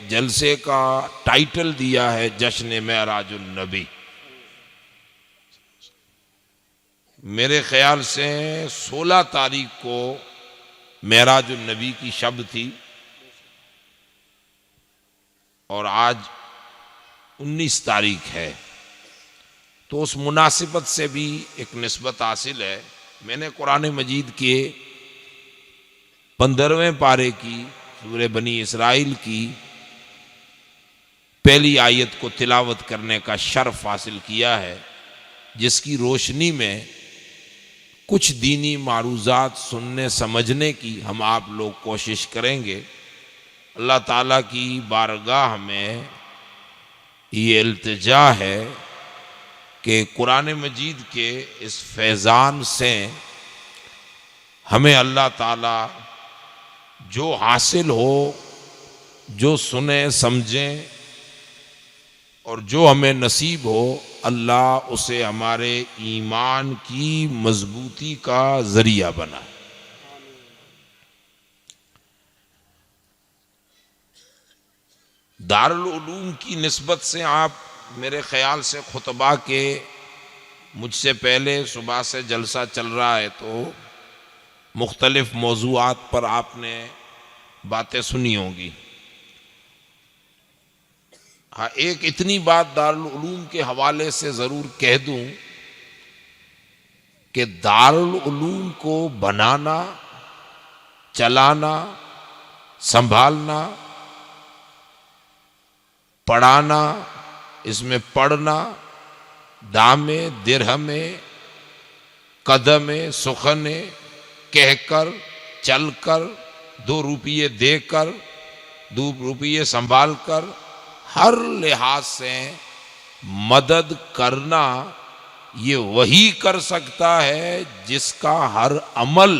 जलसे का टाइटल दिया है जश्न मेराजुन नबी। मेरे ख्याल से 16 तारीख को मेराजुन नबी की शब थी और आज 19 तारीख है, तो उस मुनासिबत से भी एक निस्बत हासिल है। मैंने कुरान मजीद के 15वें पारे की सूरह बनी इसराइल की पहली आयत को तिलावत करने का शर्फ हासिल किया है, जिसकी रोशनी में कुछ दीनी मारूजात सुनने समझने की हम आप लोग कोशिश करेंगे। अल्लाह ताला की बारगाह में ये इल्तिजा है कि कुरान मजीद के इस फैज़ान से हमें अल्लाह ताला जो हासिल हो, जो सुने समझें और जो हमें नसीब हो, अल्लाह उसे हमारे ईमान की मजबूती का जरिया बनाए। दारुल उलूम की निस्बत से आप मेरे ख्याल से खुतबा के मुझसे पहले सुबह से जलसा चल रहा है तो मुख्तलिफ मौज़ूआत पर आपने बातें सुनी होंगी। हाँ, एक इतनी बात दारुल उलूम के हवाले से ज़रूर कह दूं कि दारुल उलूम को बनाना, चलाना, संभालना, पढ़ाना, इसमें पढ़ना, दामे दिरहमे कदमे सुखने कहकर चलकर 2 रुपये देकर 2 रुपये संभाल कर हर लिहाज से मदद करना, ये वही कर सकता है जिसका हर अमल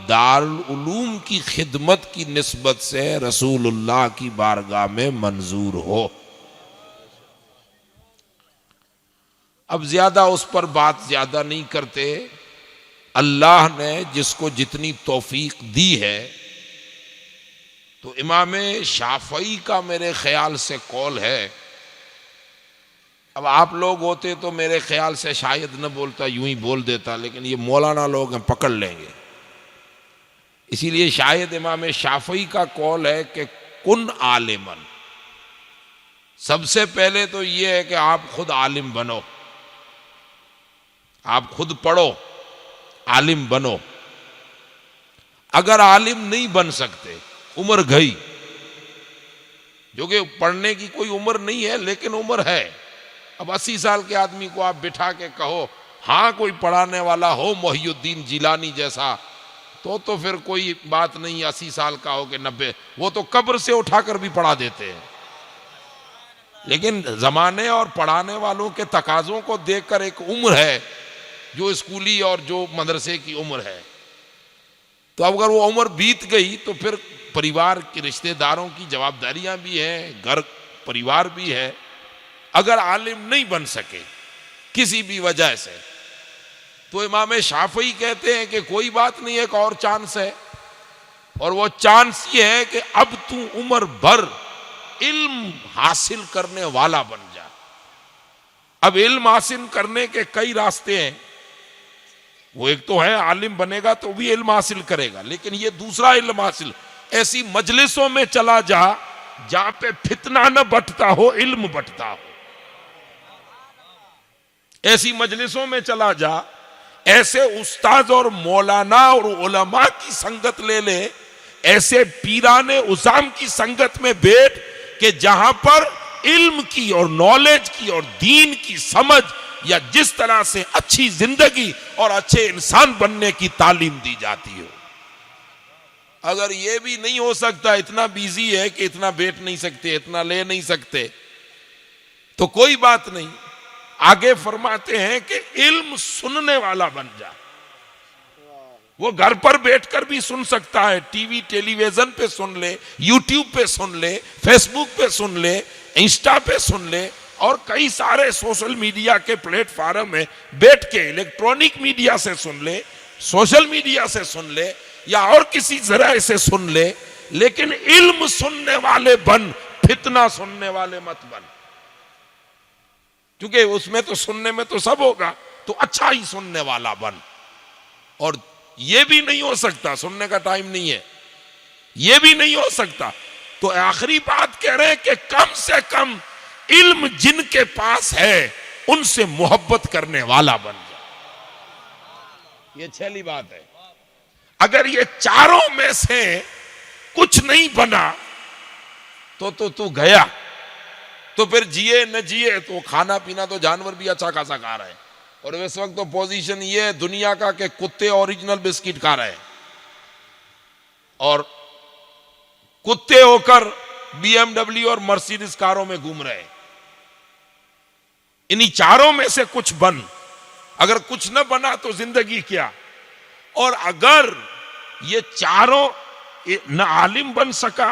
दारुल उलूम की खिदमत की निस्बत से रसूलुल्लाह की बारगाह में मंजूर हो। अब ज्यादा उस पर बात ज्यादा नहीं करते। अल्लाह ने जिसको जितनी तौफीक दी है, तो इमाम शाफई का मेरे ख्याल से कौल है। अब आप लोग होते तो मेरे ख्याल से शायद न बोलता, यूं ही बोल देता, लेकिन ये मौलाना लोग हैं, पकड़ लेंगे, इसीलिए शायद इमाम शाफई का कौल है कि कुन आलिमन। सबसे पहले तो ये है कि आप खुद आलिम बनो, आप खुद पढ़ो, आलिम बनो। अगर आलिम नहीं बन सकते, उम्र गई, जो कि पढ़ने की कोई उम्र नहीं है लेकिन उम्र है, अब 80 साल के आदमी को आप बिठा के कहो हाँ कोई पढ़ाने वाला हो मोहिउद्दीन जिलानी जैसा, तो फिर कोई बात नहीं। 80 साल का हो कि 90, वो तो कब्र से उठाकर भी पढ़ा देते हैं। लेकिन जमाने और पढ़ाने वालों के तकाजों को देखकर एक उम्र है जो स्कूली और जो मदरसे की उम्र है, तो अगर वो उम्र बीत गई तो फिर परिवार के रिश्तेदारों की जवाबदारियां भी हैं, घर परिवार भी है। अगर आलिम नहीं बन सके किसी भी वजह से, तो इमाम शाफई कहते हैं कि कोई बात नहीं, एक और चांस है, और वो चांस ये है कि अब तू उम्र भर इल्म हासिल करने वाला बन जा। अब इल्म हासिल करने के कई रास्ते हैं। वो एक तो है आलिम बनेगा तो भी इल्म हासिल करेगा, लेकिन ये दूसरा इल्म हासिल, ऐसी मजलिसों में चला जा जहां पे फितना न बटता हो, इल्म बटता हो। ऐसी मजलिसों में चला जा, ऐसे उस्ताद और मौलाना और उलमा की संगत ले ले, ऐसे पीराने उजाम की संगत में बैठ के जहां पर इल्म की और नॉलेज की और दीन की समझ या जिस तरह से अच्छी जिंदगी और अच्छे इंसान बनने की तालीम दी जाती हो। अगर यह भी नहीं हो सकता, इतना बिजी है कि इतना बैठ नहीं सकते, इतना ले नहीं सकते, तो कोई बात नहीं। आगे फरमाते हैं कि इल्म सुनने वाला बन जा। वो घर पर बैठकर भी सुन सकता है, टीवी टेलीविजन पे सुन ले, यूट्यूब पे सुन ले, फेसबुक पे सुन ले, इंस्टा पे सुन ले, और कई सारे सोशल मीडिया के प्लेटफॉर्म में बैठ के इलेक्ट्रॉनिक मीडिया से सुन ले, सोशल मीडिया से सुन ले, या और किसी जरिए से सुन ले, लेकिन इल्म सुनने वाले बन, फितना सुनने वाले मत बन, क्योंकि उसमें तो सुनने में तो सब होगा, तो अच्छा ही सुनने वाला बन। और यह भी नहीं हो सकता, सुनने का टाइम नहीं है, यह भी नहीं हो सकता, तो आखिरी बात कह रहे हैं कि कम से कम इल्म जिनके पास है उनसे मोहब्बत करने वाला बन जाए। यह छहली बात है। अगर ये चारों में से कुछ नहीं बना तो तू गया, तो फिर जिए न जिए, तो खाना पीना तो जानवर भी अच्छा खासा खा रहे हैं। और इस वक्त तो पोजीशन ये है दुनिया का कि कुत्ते ओरिजिनल बिस्किट खा रहे हैं, और कुत्ते होकर BMW और मर्सिडीज कारों में घूम रहे हैं। इन्हीं चारों में से कुछ बन, अगर कुछ न बना तो जिंदगी क्या। और अगर ये चारों न आलिम बन सका,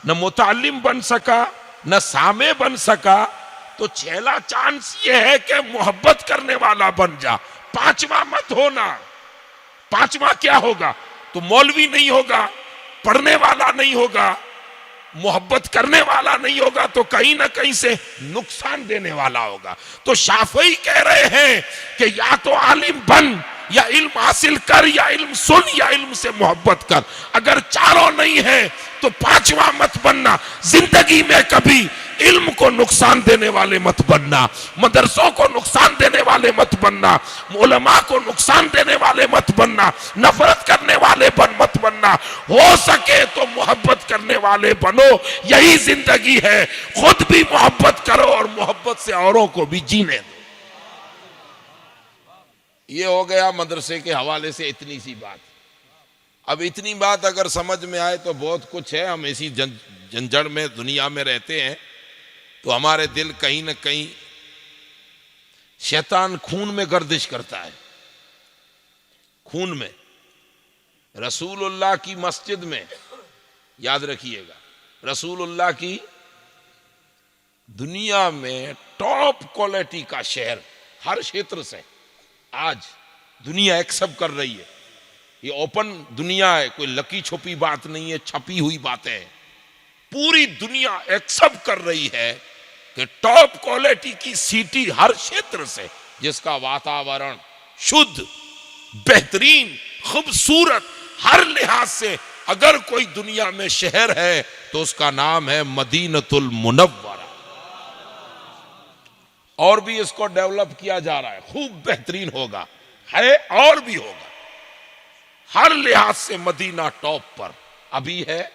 न मुतालिम बन सका, न सामे बन सका, तो छेला चांस ये है कि मोहब्बत करने वाला बन जा। पांचवा मत होना। पांचवा क्या होगा? तो मौलवी नहीं होगा, पढ़ने वाला नहीं होगा, मोहब्बत करने वाला नहीं होगा, तो कहीं ना कहीं से नुकसान देने वाला होगा। तो शाफई कह रहे हैं कि या तो आलिम बन, या इल्म हासिल कर, या इल्म सुन, या इल्म से मोहब्बत कर। अगर चारों नहीं है तो पांचवा मत बनना। जिंदगी में कभी इल्म को नुकसान देने वाले मत बनना, मदरसों को नुकसान देने वाले मत बनना, उलमा को नुकसान देने वाले मत बनना, नफरत करने वाले मत बनना। हो सके तो मोहब्बत करने वाले बनो, यही जिंदगी है। खुद भी मोहब्बत करो और मोहब्बत से औरों को भी जीने दो। ये हो गया मदरसे के हवाले से इतनी सी बात। अब इतनी बात अगर समझ में आए तो बहुत कुछ है। हम इसी जंजड़ में दुनिया में रहते हैं, तो हमारे दिल कहीं ना कहीं शैतान खून में गर्दिश करता है, खून में। रसूलुल्लाह की मस्जिद में, याद रखिएगा, रसूलुल्लाह की दुनिया में टॉप क्वालिटी का शहर, हर क्षेत्र से आज दुनिया एक्सेप्ट कर रही है। ये ओपन दुनिया है, कोई लकी छुपी बात नहीं है, छपी हुई बातें हैं। पूरी दुनिया एक्सेप्ट कर रही है कि टॉप क्वालिटी की सिटी हर क्षेत्र से, जिसका वातावरण शुद्ध, बेहतरीन, खूबसूरत, हर लिहाज से अगर कोई दुनिया में शहर है तो उसका नाम है मदीनतुल मुनव्वरा। और भी इसको डेवलप किया जा रहा है, खूब बेहतरीन होगा, है और भी होगा। हर लिहाज से मदीना टॉप पर अभी है,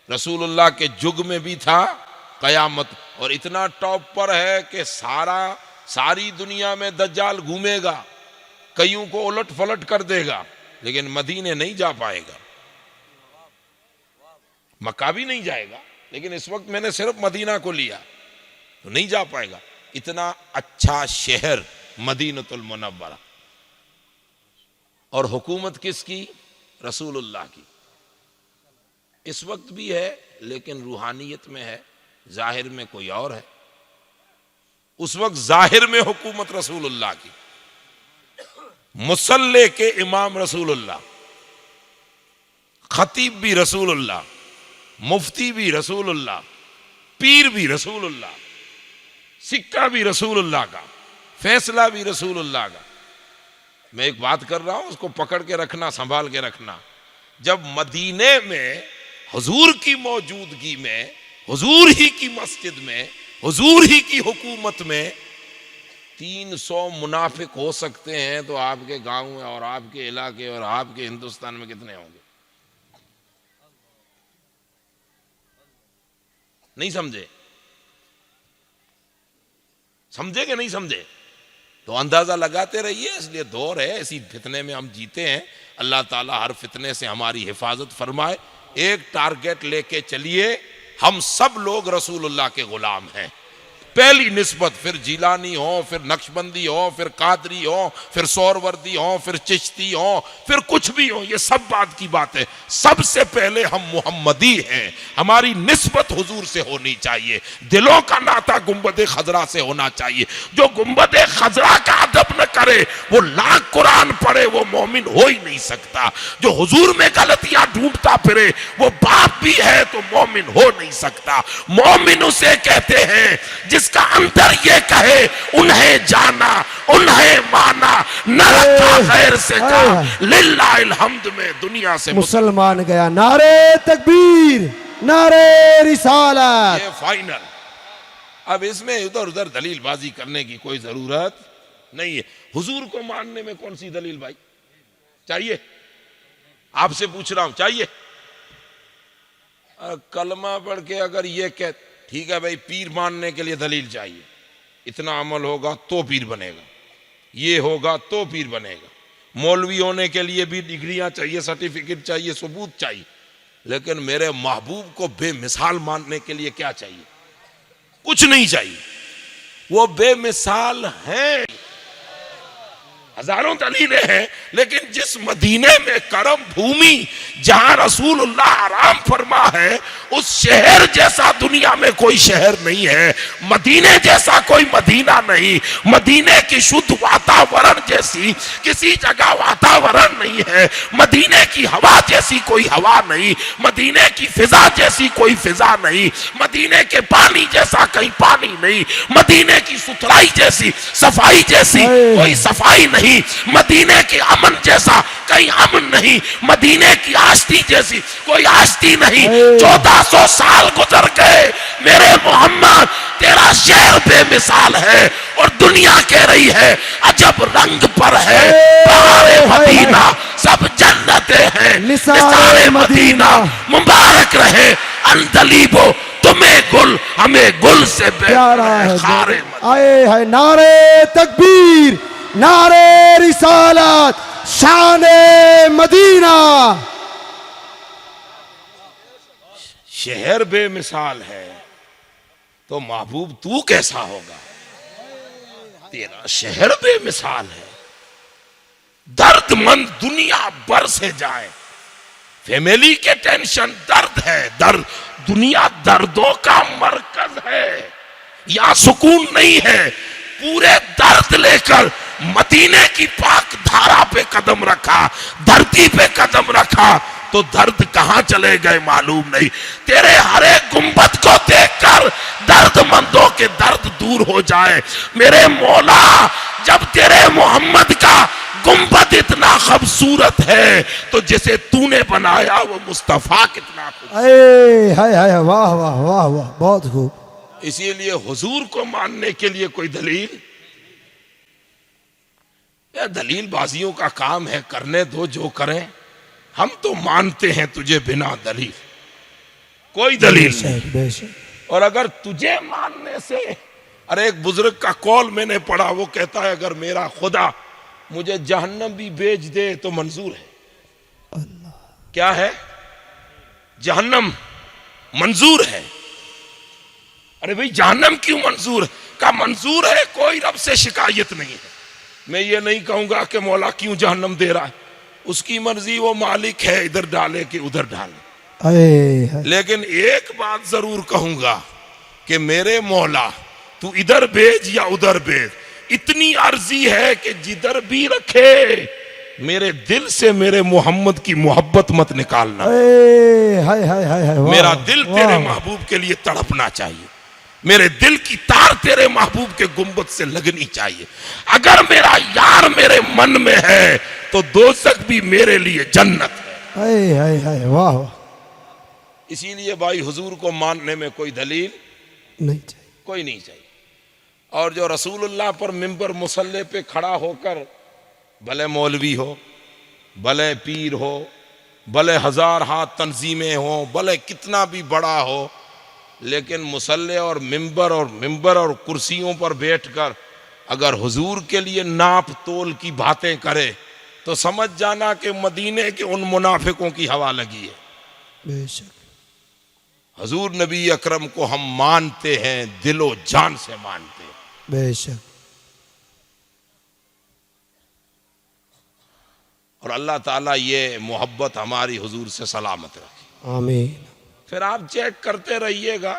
रसूलुल्लाह के युग में भी था, कयामत, और इतना टॉप पर है कि सारी दुनिया में दज्जाल घूमेगा, कईयों को उलट फलट कर देगा, लेकिन मदीने नहीं जा पाएगा, मक्का भी नहीं जाएगा। लेकिन इस वक्त मैंने सिर्फ मदीना को लिया, तो नहीं जा पाएगा। इतना अच्छा शहर मदीनतुल मुनव्वरा। और हुकूमत किसकी? रसूलुल्लाह की। इस वक्त भी है, लेकिन रूहानियत में है, जाहिर में कोई और है। उस वक्त जाहिर में हुकूमत रसूलुल्लाह की, मुसल्ले के इमाम रसूलुल्लाह, खतीब भी रसूलुल्लाह, मुफ्ती भी रसूलुल्लाह, पीर भी रसूलुल्लाह, सिक्का भी रसूलुल्लाह का, फैसला भी रसूलुल्लाह का। मैं एक बात कर रहा हूं, उसको पकड़ के रखना, संभाल के रखना। जब मदीने में हुजूर की मौजूदगी में, हुजूर ही की मस्जिद में, हुजूर ही की हुकूमत में 300 मुनाफिक हो सकते हैं, तो आपके गांव में और आपके इलाके और आपके हिंदुस्तान में कितने होंगे? नहीं समझे? समझे कि नहीं समझे? तो अंदाजा लगाते रहिए। इसलिए दौर है, इसी फितने में हम जीते हैं। अल्लाह ताला हर फितने से हमारी हिफाजत फरमाए। एक टारगेट लेके चलिए, हम सब लोग रसूलुल्लाह के गुलाम हैं। पहली निस्बत, फिर जिलानी हो, फिर नक्शबंदी हो, फिर कादरी हो, फिर सोरवर्दी हो, फिर चिश्ती हो, फिर कुछ भी हो, ये सब बात की बात है। सबसे पहले हम मोहम्मदी हैं, हमारी निस्बत हुजूर से होनी चाहिए, दिलों का नाता गुंबद खजरा से होना चाहिए। जो गुंबद खजरा का अदब न करे वो लाख कुरान पढ़े वो मोमिन हो ही नहीं सकता। जो हुजूर में गलतियां ढूंढता फिरे वो बाप भी है तो मोमिन हो नहीं सकता। मोमिन उसे कहते हैं जिसका अंदर ये कहे उन्हें जाना उन्हें माना, न रखा गैर से कहा लिल्लाहिल हम्द में दुनिया से मुसलमान गया। नारे तकबीर, नारे रिसालत। ये फाइनल। अब इसमें इधर उधर दलीलबाजी करने की कोई जरूरत नहीं है। हुजूर को मानने में कौन सी दलील भाई चाहिए? आपसे पूछ रहा हूं, चाहिए? कलमा पढ़ के अगर ये कह ठीक है भाई पीर मानने के लिए दलील चाहिए, इतना अमल होगा तो पीर बनेगा, ये होगा तो पीर बनेगा। मौलवी होने के लिए भी डिग्रियां चाहिए, सर्टिफिकेट चाहिए, सबूत चाहिए। लेकिन मेरे महबूब को बेमिसाल मानने के लिए क्या चाहिए? कुछ नहीं चाहिए। वो बेमिसाल हैं, हजारों दलीलें हैं, लेकिन जिस मदीने में करम भूमि जहां रसूलुल्लाह आराम फरमा है उस शहर जैसा दुनिया में कोई शहर नहीं है, मदीने जैसा कोई मदीना नहीं, मदीने की शुद्ध वातावरण जैसी किसी जगह वातावरण नहीं है, मदीने की हवा जैसी कोई हवा नहीं, मदीने की फिजा जैसी कोई फिजा नहीं, मदीने के पानी जैसा कहीं पानी नहीं, मदीने की सुथराई जैसी सफाई जैसी कोई सफाई नहीं, मदीने के अमन जैसा कहीं अमन नहीं, मदीने की आस्ती जैसी कोई आस्ती नहीं। 1400 साल गुजर गए मेरे मोहम्मद, तेरा शहर बेमिसाल है और दुनिया कह रही है अजब रंग पर है बहारे मदीना, सब जन्नतें हैं निसारे मदीना, मुबारक रहे अंदलीबो तुम्हें गुल हमें गुल से प्यारा है खारे। आए है नारे तकबीर, नारे रिसालत, शाने मदीना। शहर बेमिसाल है तो महबूब तू कैसा होगा? तेरा शहर बेमिसाल है। दर्दमंद दुनिया भर से जाए, फैमिली के टेंशन दर्द है, दर्द दुनिया दर्दों का मरकज है, यहां सुकून नहीं है। पूरे दर्द लेकर मदीने की पाक धारा पे कदम रखा, धरती पे कदम रखा तो दर्द कहां चले गए मालूम नहीं। तेरे हरे गुंबद को देखकर दर्दमंदों के दर्द दूर हो जाए। मेरे मौला जब तेरे मोहम्मद का गुंबद इतना खूबसूरत है तो जिसे तूने बनाया वो मुस्तफा कितना खूबसूरत। हाय वाह वाह वाह वाह, बहुत खूब। इसीलिए हुजूर को मानने के लिए कोई दलील, या दलील बाजियों का काम है, करने दो जो करें, हम तो मानते हैं तुझे बिना दलील, कोई दलील नहीं। और अगर तुझे मानने से, अरे एक बुजुर्ग का कौल मैंने पढ़ा, वो कहता है अगर मेरा खुदा मुझे जहन्नम भी भेज दे तो मंजूर है। अल्लाह। क्या है? जहन्नम मंजूर है। अरे भाई जहन्नम क्यों मंजूर है? का मंजूर है, कोई रब से शिकायत नहीं है। मैं ये नहीं कहूंगा कि मौला क्यों जहन्नम दे रहा है, उसकी मर्जी, वो मालिक है, इधर डाले कि उधर डाले। लेकिन एक बात जरूर कहूंगा कि मेरे मौला तू इधर भेज या उधर भेज, इतनी अर्जी है कि जिधर भी रखे मेरे दिल से मेरे मोहम्मद की मोहब्बत मत निकालना। मेरा दिल तेरे महबूब के लिए तड़पना चाहिए, मेरे दिल की तार तेरे महबूब के गुंबद से लगनी चाहिए। अगर मेरा यार मेरे मन में है तो दोज़ख भी मेरे लिए जन्नत है। वाह। इसीलिए भाई हुजूर को मानने में कोई दलील नहीं चाहिए, कोई नहीं चाहिए। और जो रसूलुल्लाह पर मिंबर मुसल्ले पे खड़ा होकर, भले मौलवी हो, भले पीर हो, भले हजार हाथ तंजीमें हो, भले कितना भी बड़ा हो, लेकिन मुसल्ले और मिंबर और कुर्सियों पर बैठकर अगर हुजूर के लिए नाप तोल की बातें करे तो समझ जाना कि मदीने के उन मुनाफिकों की हवा लगी है। बेशक हुजूर नबी अकरम को हम मानते हैं, दिलो जान से मानते हैं। बेशक। और अल्लाह ताला ये मोहब्बत हमारी हुजूर से सलामत रखे। आमीन। फिर आप चेक करते रहिएगा,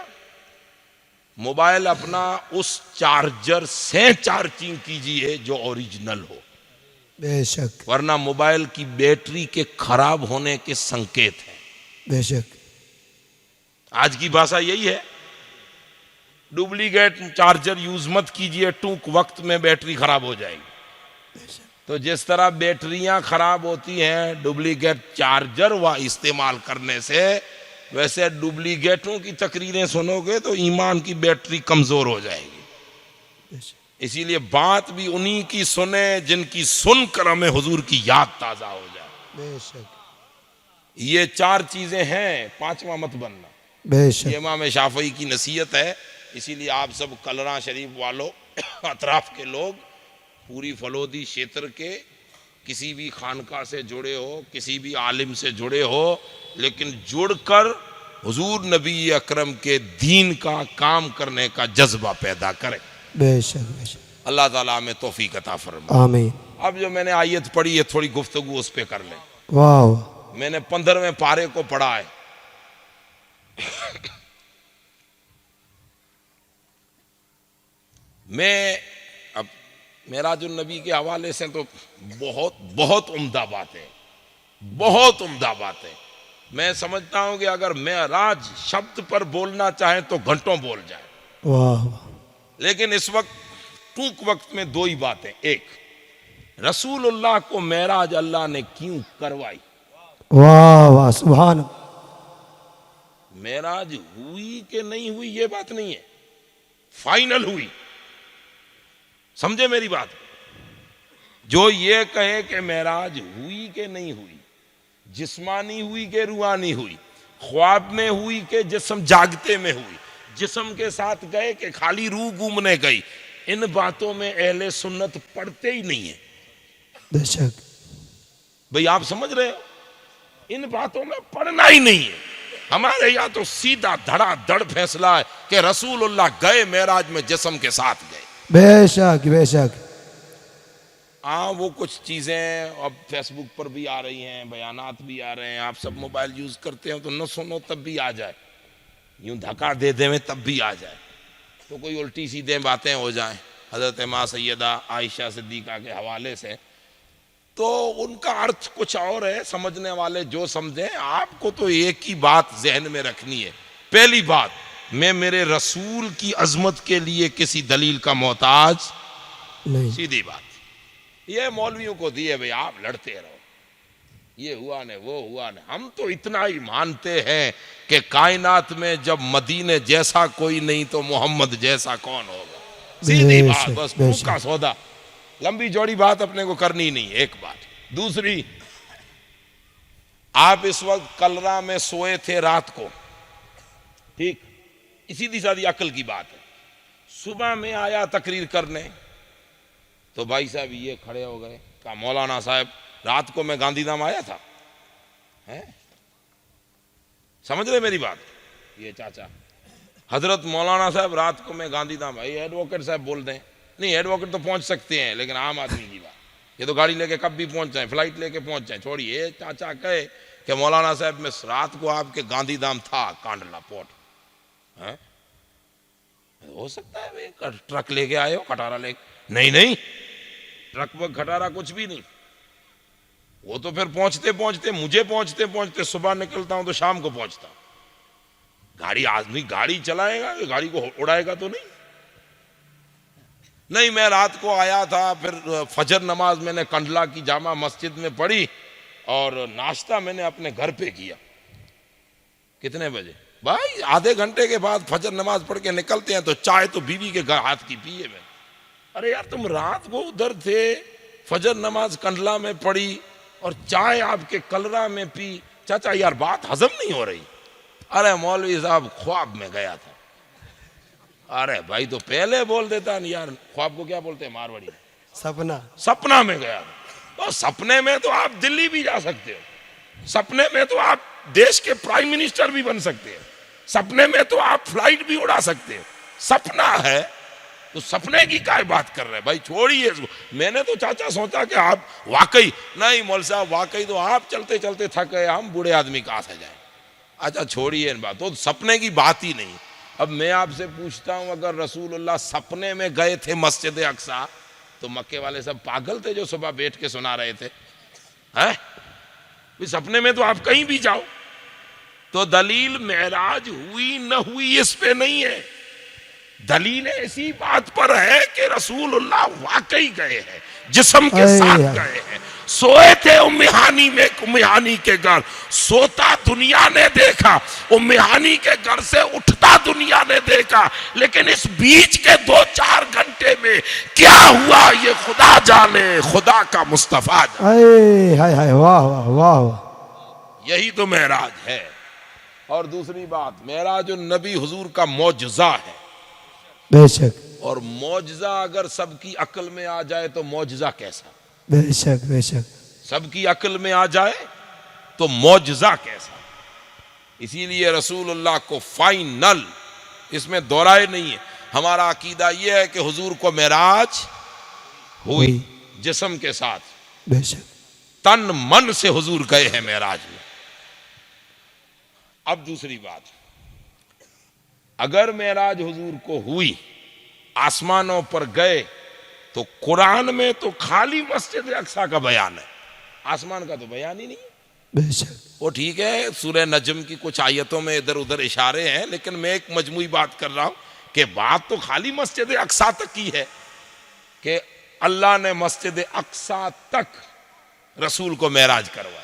मोबाइल अपना उस चार्जर से चार्जिंग कीजिए जो ओरिजिनल हो, बेशक वरना मोबाइल की बैटरी के खराब होने के संकेत हैं। बेशक आज की भाषा यही है, डुप्लीकेट चार्जर यूज मत कीजिए, टूक वक्त में बैटरी खराब हो जाएगी। तो जिस तरह बैटरियां खराब होती हैं डुप्लीकेट चार्जर व इस्तेमाल करने से, वैसे डुप्लीकेटों की तकरीरें सुनोगे तो ईमान की बैटरी कमजोर हो जाएगी। बेशक इसीलिए बात भी उन्हीं की सुने जिनकी सुनकर हमें हुजूर की याद ताजा हो जाए। बेशक ये 4 चीजें हैं, 5वां मत बनना। ये बेशक इमाम शाफई की नसीहत है। इसीलिए आप सब कलरा शरीफ वालों, अतराफ के लोग, पूरी फलोदी क्षेत्र के किसी भी खानका से जुड़े हो, किसी भी आलिम से जुड़े हो, लेकिन जुड़कर हुजूर नबी अकरम के दीन का काम करने का जज्बा पैदा करें। बेशक बेशक अल्लाह ताला हमें तौफीक अता फरमाए। आमीन। अब जो मैंने आयत पढ़ी है, थोड़ी गुफ्तगू उस पे कर लें। वाह वाह मैंने 15वें पारे को पढ़ा है। मैं अब मेराजुन नबी के हवाले से तो बहुत बहुत उम्दा बात है, बहुत उम्दा बात है। मैं समझता हूं कि अगर मेराज शब्द पर बोलना चाहे तो घंटों बोल जाए, वाह वाह लेकिन इस वक्त टूक वक्त में 2 ही बातें। एक, रसूलुल्लाह को मेराज अल्लाह ने क्यों करवाई? वाह वाह सुभान। मेराज हुई कि नहीं हुई ये बात नहीं है, फाइनल हुई। समझे मेरी बात? जो ये कहे कि मेराज हुई कि नहीं हुई, जिस्मानी हुई कि रूहानी हुई, ख्वाब में हुई कि जिस्म जागते में हुई, जिस्म के साथ गए कि खाली रूह घूमने गई, इन बातों में अहले सुन्नत पढ़ते ही नहीं है। बेशक भाई आप समझ रहे हो, इन बातों में पढ़ना ही नहीं है। हमारे यहाँ तो सीधा धड़ाधड़ फैसला है कि रसूलुल्लाह गए मेराज में, जिस्म के साथ गए। बेशक बेशक। हाँ, वो कुछ चीज़ें अब फेसबुक पर भी आ रही हैं, बयानात भी आ रहे हैं। आप सब मोबाइल यूज़ करते हो तो न सुनो तब भी आ जाए, यूं धक्का दे दें तब भी आ जाए, तो कोई उल्टी सीधे बातें हो जाएं हज़रत माँ सैयदा आयशा सिद्दीक़ा के हवाले से, तो उनका अर्थ कुछ और है। समझने वाले जो समझें, आपको तो एक ही बात जहन में रखनी है। पहली बात, मैं मेरे रसूल की अजमत के लिए किसी दलील का मोहताज नहीं। सीधी बात। ये मौलवियों को दिए भाई आप लड़ते रहो, ये हुआ ने वो हुआ ने। हम तो इतना ही मानते हैं कि कायनात में जब मदीने जैसा कोई नहीं तो मोहम्मद जैसा कौन होगा। सीधी बात, बस मुंह का सौदा, लंबी चौड़ी बात अपने को करनी नहीं। एक बात। दूसरी, आप इस वक्त कलरा में सोए थे रात को, ठीक, सीधी सादी अकल की बात है। सुबह में आया तकरीर करने तो भाई साहब ये खड़े हो गए, कहा मौलाना साहब रात को मैं गांधीधाम आया था, है? समझ रहे मेरी बात? ये चाचा हजरत मौलाना साहब रात को मैं गांधीधाम, भाई एडवोकेट साहब बोल दें, नहीं एडवोकेट तो पहुंच सकते हैं, लेकिन आम आदमी की बात, ये तो गाड़ी लेके कब भी पहुंच जाए, फ्लाइट लेके पहुंच जाए। छोड़िए, चाचा कहे कि मौलाना साहब मैं रात को आपके गांधीधाम था, कांडला पोर्ट, है? हो सकता है भाई ट्रक लेके आए हो, खटारा लेके। नहीं नहीं, ट्रक पर खटारा कुछ भी नहीं, वो तो फिर पहुंचते पहुंचते, मुझे पहुंचते पहुंचते सुबह निकलता हूं तो शाम को पहुंचता हूं। गाड़ी, आदमी गाड़ी चलाएगा, गाड़ी को उड़ाएगा तो नहीं। नहीं, मैं रात को आया था, फिर फजर नमाज मैंने कंडला की जामा मस्जिद में पढ़ी और नाश्ता मैंने अपने घर पे किया। कितने बजे? भाई आधे घंटे के बाद फजर नमाज पढ़ के निकलते हैं तो चाय तो बीवी के घर हाथ की पी है मैंने। अरे यार, तुम रात को उधर थे, फजर नमाज कंडला में पढ़ी और चाय आपके कलरा में पी। चाचा यार बात हजम नहीं हो रही। अरे मौलवी साहब ख्वाब में गया था। अरे भाई तो पहले बोल देता नहीं यार, ख्वाब को क्या बोलते हैं मारवाड़ी में? सपना। सपना में गया तो सपने में तो आप दिल्ली भी जा सकते हो, सपने में तो आप देश के प्राइम मिनिस्टर भी बन सकते हैं, सपने में तो आप फ्लाइट भी उड़ा सकते हो। सपना है, तो सपने की क्या बात कर रहे हैं भाई, छोड़िए इसको। मैंने तो चाचा सोचा कि आप वाकई, नहीं मौल साहब वाकई तो आप चलते चलते थक गए, हम बूढ़े आदमी कहाँ से जाए। अच्छा छोड़िए इन बात, तो सपने की बात ही नहीं। अब मैं आपसे पूछता हूं, अगर रसूलुल्लाह सपने में गए थे मस्जिद अक्सा, तो मक्के वाले सब पागल थे जो सुबह बैठ के सुना रहे थे हैं? सपने में तो आप कहीं भी जाओ। तो दलील मेराज हुई न हुई इस पे नहीं है, दलील ऐसी बात पर है कि रसूलुल्लाह वाकई गए हैं, जिस्म के साथ गए हैं। सोए थे उम्मे हानी में, उम्मे हानी के घर सोता दुनिया ने देखा, उम्मे हानी के घर से उठता दुनिया ने देखा, लेकिन इस बीच के 2-4 घंटे में क्या हुआ ये खुदा जाने, खुदा का मुस्तफा जाने। हाय हाय, वाह वाह वाह वाह। यही तो मेराज है। और दूसरी बात, मेराज नबी हुजूर का मौजज़ा है। बेशक। और मौजज़ा अगर सबकी अक्ल में आ जाए तो मौजज़ा कैसा? बेशक बेशक। सबकी अक्ल में आ जाए तो मौजज़ा कैसा? इसीलिए रसूलुल्लाह को फाइनल, इसमें दोहराए नहीं है। हमारा अकीदा यह है कि हुजूर को मेराज हुई जिस्म के साथ, बेशक तन मन से हुजूर गए हैं मेराज में। अब दूसरी बात, अगर मेराज हुजूर को हुई, आसमानों पर गए, तो कुरान में तो खाली मस्जिद अक्सा का बयान है, आसमान का तो बयान ही नहीं। बेशक। वो ठीक है, सूरह नजम की कुछ आयतों में इधर उधर इशारे हैं, लेकिन मैं एक मजमूई बात कर रहा हूं कि बात तो खाली मस्जिद अक्सा तक की है कि अल्लाह ने मस्जिद अक्सा तक रसूल को मेराज करवाया।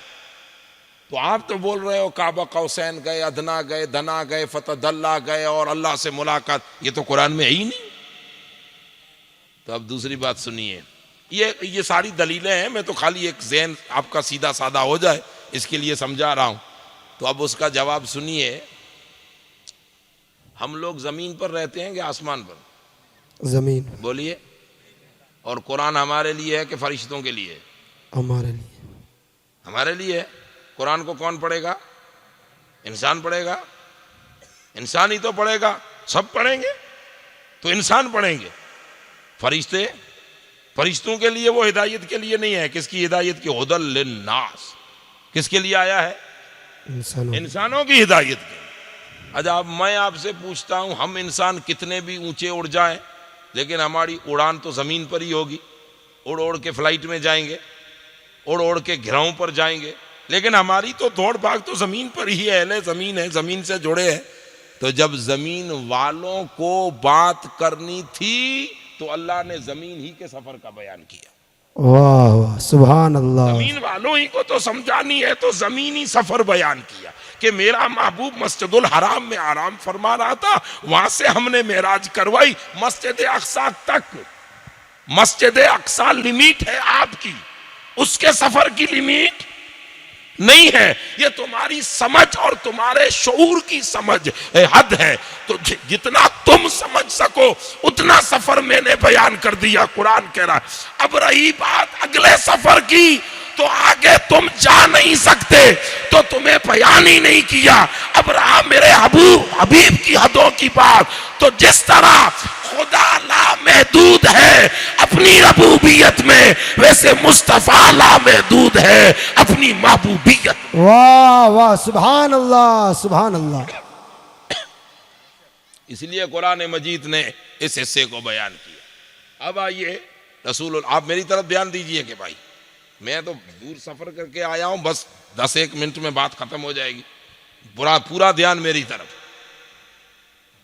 तो आप तो बोल रहे हो काबा कौसैन गए, अदना गए, दना गए, फतदल्ला गए और अल्लाह से मुलाकात, ये तो कुरान में है ही नहीं। तो अब दूसरी बात सुनिए, ये सारी दलीलें हैं, मैं तो खाली एक ज़हन आपका सीधा साधा हो जाए इसके लिए समझा रहा हूं। तो अब उसका जवाब सुनिए। हम लोग जमीन पर रहते हैं कि आसमान पर? जमीन। बोलिए। और कुरान हमारे लिए है कि फरिश्तों के लिए? हमारे लिए। हमारे लिए है। कुरान को कौन पढ़ेगा? इंसान पढ़ेगा। इंसान ही तो पढ़ेगा, सब पढ़ेंगे तो इंसान पढ़ेंगे। फरिश्ते, फरिश्तों के लिए वो हिदायत के लिए नहीं है। किसकी हिदायत की? हुदल लिन्नास। किसके लिए आया है? इंसानों की हिदायत के। अच्छा, अब मैं आपसे पूछता हूं, हम इंसान कितने भी ऊंचे उड़ जाएं, लेकिन हमारी उड़ान तो जमीन पर ही होगी। उड़ उड़ के फ्लाइट में जाएंगे, उड़ उड़ के घिराओं पर जाएंगे, लेकिन हमारी तो दौड़ भाग तो जमीन पर ही है। अहले जमीन है, जमीन से जुड़े हैं। तो जब जमीन वालों को बात करनी थी तो अल्लाह ने जमीन ही के सफर का बयान किया। वाह वाह, सुभान अल्लाह। जमीन वालों ही को तो समझानी है तो जमीनी सफर बयान किया कि मेरा महबूब मस्जिदुल हराम में आराम फरमा रहा था, वहां से हमने मेराज करवाई मस्जिद अक्सा तक। मस्जिद अक्सा लिमिट है आपकी, उसके सफर की लिमिट नहीं है। ये तुम्हारी समझ और तुम्हारे शऊर की समझ हद है। तो जितना तुम समझ सको उतना सफर मैंने बयान कर दिया, कुरान कह रहा। अब रही बात अगले सफर की, तो आगे तुम जा नहीं सकते, तो तुम्हें बयान ही नहीं किया। अब रहा मेरे हबीब की हदों की बात, तो जिस तरह खुदा लामहदूद है अपनी रबूबियत में, वैसे मुस्तफा लामहदूद है अपनी महबूबियत। वाह वाह, सुभान अल्लाह सुभान अल्लाह। इसलिए कुरान मजीद ने इस हिस्से को बयान किया। अब आइए रसूल, आप मेरी तरफ ध्यान दीजिए कि भाई मैं तो दूर सफर करके आया हूं, बस 10-1 मिनट में बात खत्म हो जाएगी। पूरा ध्यान मेरी तरफ।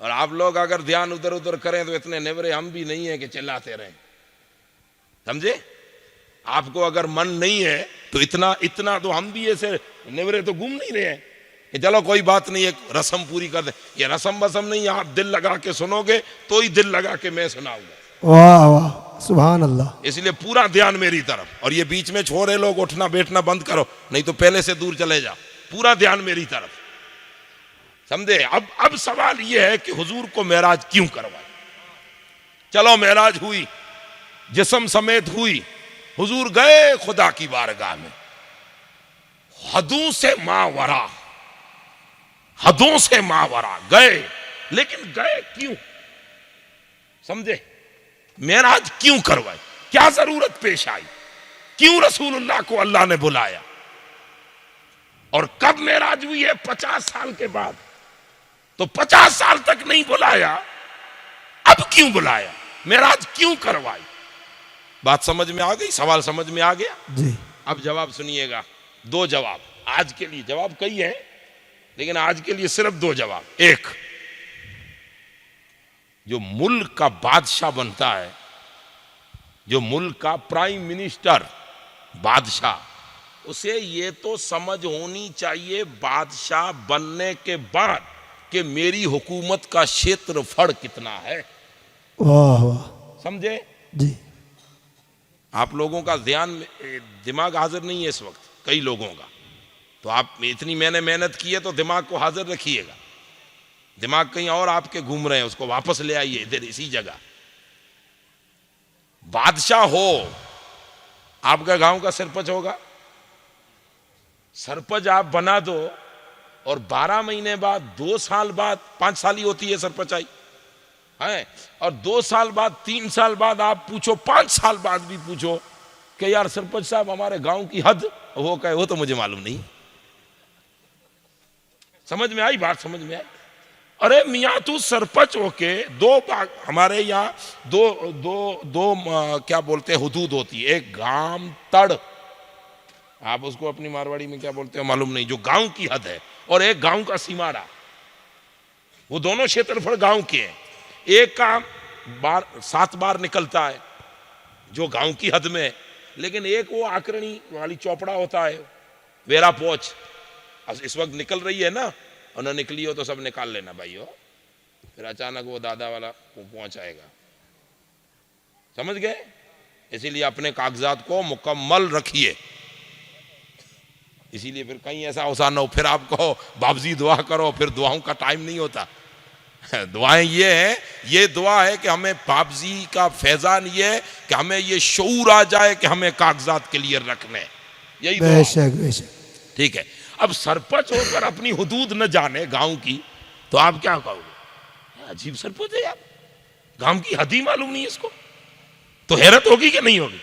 और आप लोग अगर ध्यान उधर उधर करें तो इतने नेवरे हम भी नहीं है कि चिल्लाते रहें, समझे? आपको अगर मन नहीं है तो इतना तो हम भी ऐसे नेवरे तो घूम नहीं रहे हैं कि चलो कोई बात नहीं, एक रस्म पूरी कर दे। ये रस्म बसम नहीं, आप दिल लगा के सुनोगे तो ही दिल लगा के मैं सुनाऊंगा। वाह वाह, सुभान अल्लाह। इसलिए पूरा ध्यान मेरी तरफ। और ये बीच में छोरे लोग उठना बैठना बंद करो, नहीं तो पहले से दूर चले जाओ। पूरा ध्यान मेरी तरफ, समझे? अब सवाल यह है कि हुजूर को मेराज क्यों करवाया? चलो मेराज हुई, जिस्म समेत हुई, हुजूर गए खुदा की बारगाह में, हदों से मावरा, हदों से मावरा गए। लेकिन गए क्यों? समझे? मेराज क्यों करवाई, क्या जरूरत पेश आई, क्यों रसूलुल्लाह को अल्लाह ने बुलाया, और कब मेराज हुई है? 50 साल के बाद। तो 50 साल तक नहीं बुलाया, अब क्यों बुलाया, मेराज क्यों करवाई? बात समझ में आ गई, सवाल समझ में आ गया जी। अब जवाब सुनिएगा, 2 जवाब आज के लिए, जवाब कई है लेकिन आज के लिए सिर्फ 2 जवाब। एक, जो मुल्क का बादशाह बनता है, जो मुल्क का प्राइम मिनिस्टर, बादशाह, उसे ये तो समझ होनी चाहिए बादशाह बनने के बाद कि मेरी हुकूमत का क्षेत्रफल कितना है। वाह वाह। समझे? जी। आप लोगों का दिमाग हाजिर नहीं है इस वक्त, कई लोगों का, तो आप इतनी मैंने मेहनत की है तो दिमाग को हाजिर रखिएगा। दिमाग कहीं और आपके घूम रहे हैं, उसको वापस ले आइए इधर, इसी जगह। बादशाह हो, आपका गांव का सरपंच होगा, सरपंच आप बना दो और 12 महीने बाद, 2 साल बाद, 5 साल ही होती है सरपंचाई है, और 2 साल बाद, 3 साल बाद आप पूछो, 5 साल बाद भी पूछो कि यार सरपंच साहब हमारे गांव की हद, वो कहे वो तो मुझे मालूम नहीं। समझ में आई बात? समझ में आई? अरे मियाँ तू सरपंच होके 2 हमारे यहाँ दो क्या बोलते हैं, हुदूद होती है, एक गांव तड़, आप उसको अपनी मारवाड़ी में क्या बोलते हो मालूम नहीं, जो गांव की हद है, और एक गांव का सीमाड़ा, वो दोनों क्षेत्रफल गांव के हैं। एक का 7 बार निकलता है जो गांव की हद में, लेकिन एक वो आकरणी वाली चौपड़ा होता है, वेरा पोच, इस वक्त निकल रही है ना, और न निकली हो तो सब निकाल लेना भाइयों, फिर अचानक वो दादा वाला पहुंच आएगा। समझ गए? इसीलिए अपने कागजात को मुकम्मल रखिए, इसीलिए फिर कहीं ऐसा होसा ना हो फिर आप कहो बाबजी दुआ करो, फिर दुआओं का टाइम नहीं होता। दुआएं ये है, ये दुआ है कि हमें बाबजी का फैजान ये है कि हमें ये शऊर आ जाए कि हमें कागजात क्लियर रखने, यही दुआ। बेशक बेशक। ठीक है, अब सरपंच होकर अपनी हुदूद न जाने गांव की, तो आप क्या कहोगे? अजीब सरपंच है यार, गांव की हद ही मालूम नहीं है इसको, तो हैरत होगी कि नहीं होगी?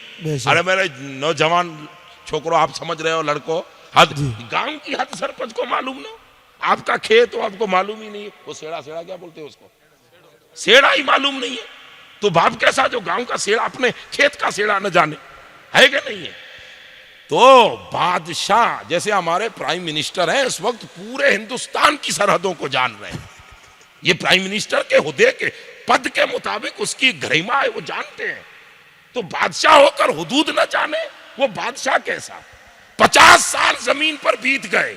अरे मेरे नौजवान छोकरों, आप समझ रहे हो, लड़कों, हद, गांव की हद सरपंच को मालूम ना, आपका खेत हो आपको मालूम ही नहीं है, वो सेड़ा क्या बोलते हैं उसको, सेड़ा ही मालूम नहीं है, तो बाप कैसा जो गांव का सेड़ा, अपने खेत का सेड़ा न जाने, है कि नहीं है? तो बादशाह जैसे हमारे प्राइम मिनिस्टर हैं, इस वक्त पूरे हिंदुस्तान की सरहदों को जान रहे हैं, ये प्राइम मिनिस्टर के हुदे के पद के मुताबिक उसकी गरिमा है, वो जानते हैं। तो बादशाह होकर हुदूद न जाने, वो बादशाह कैसा? 50 साल जमीन पर बीत गए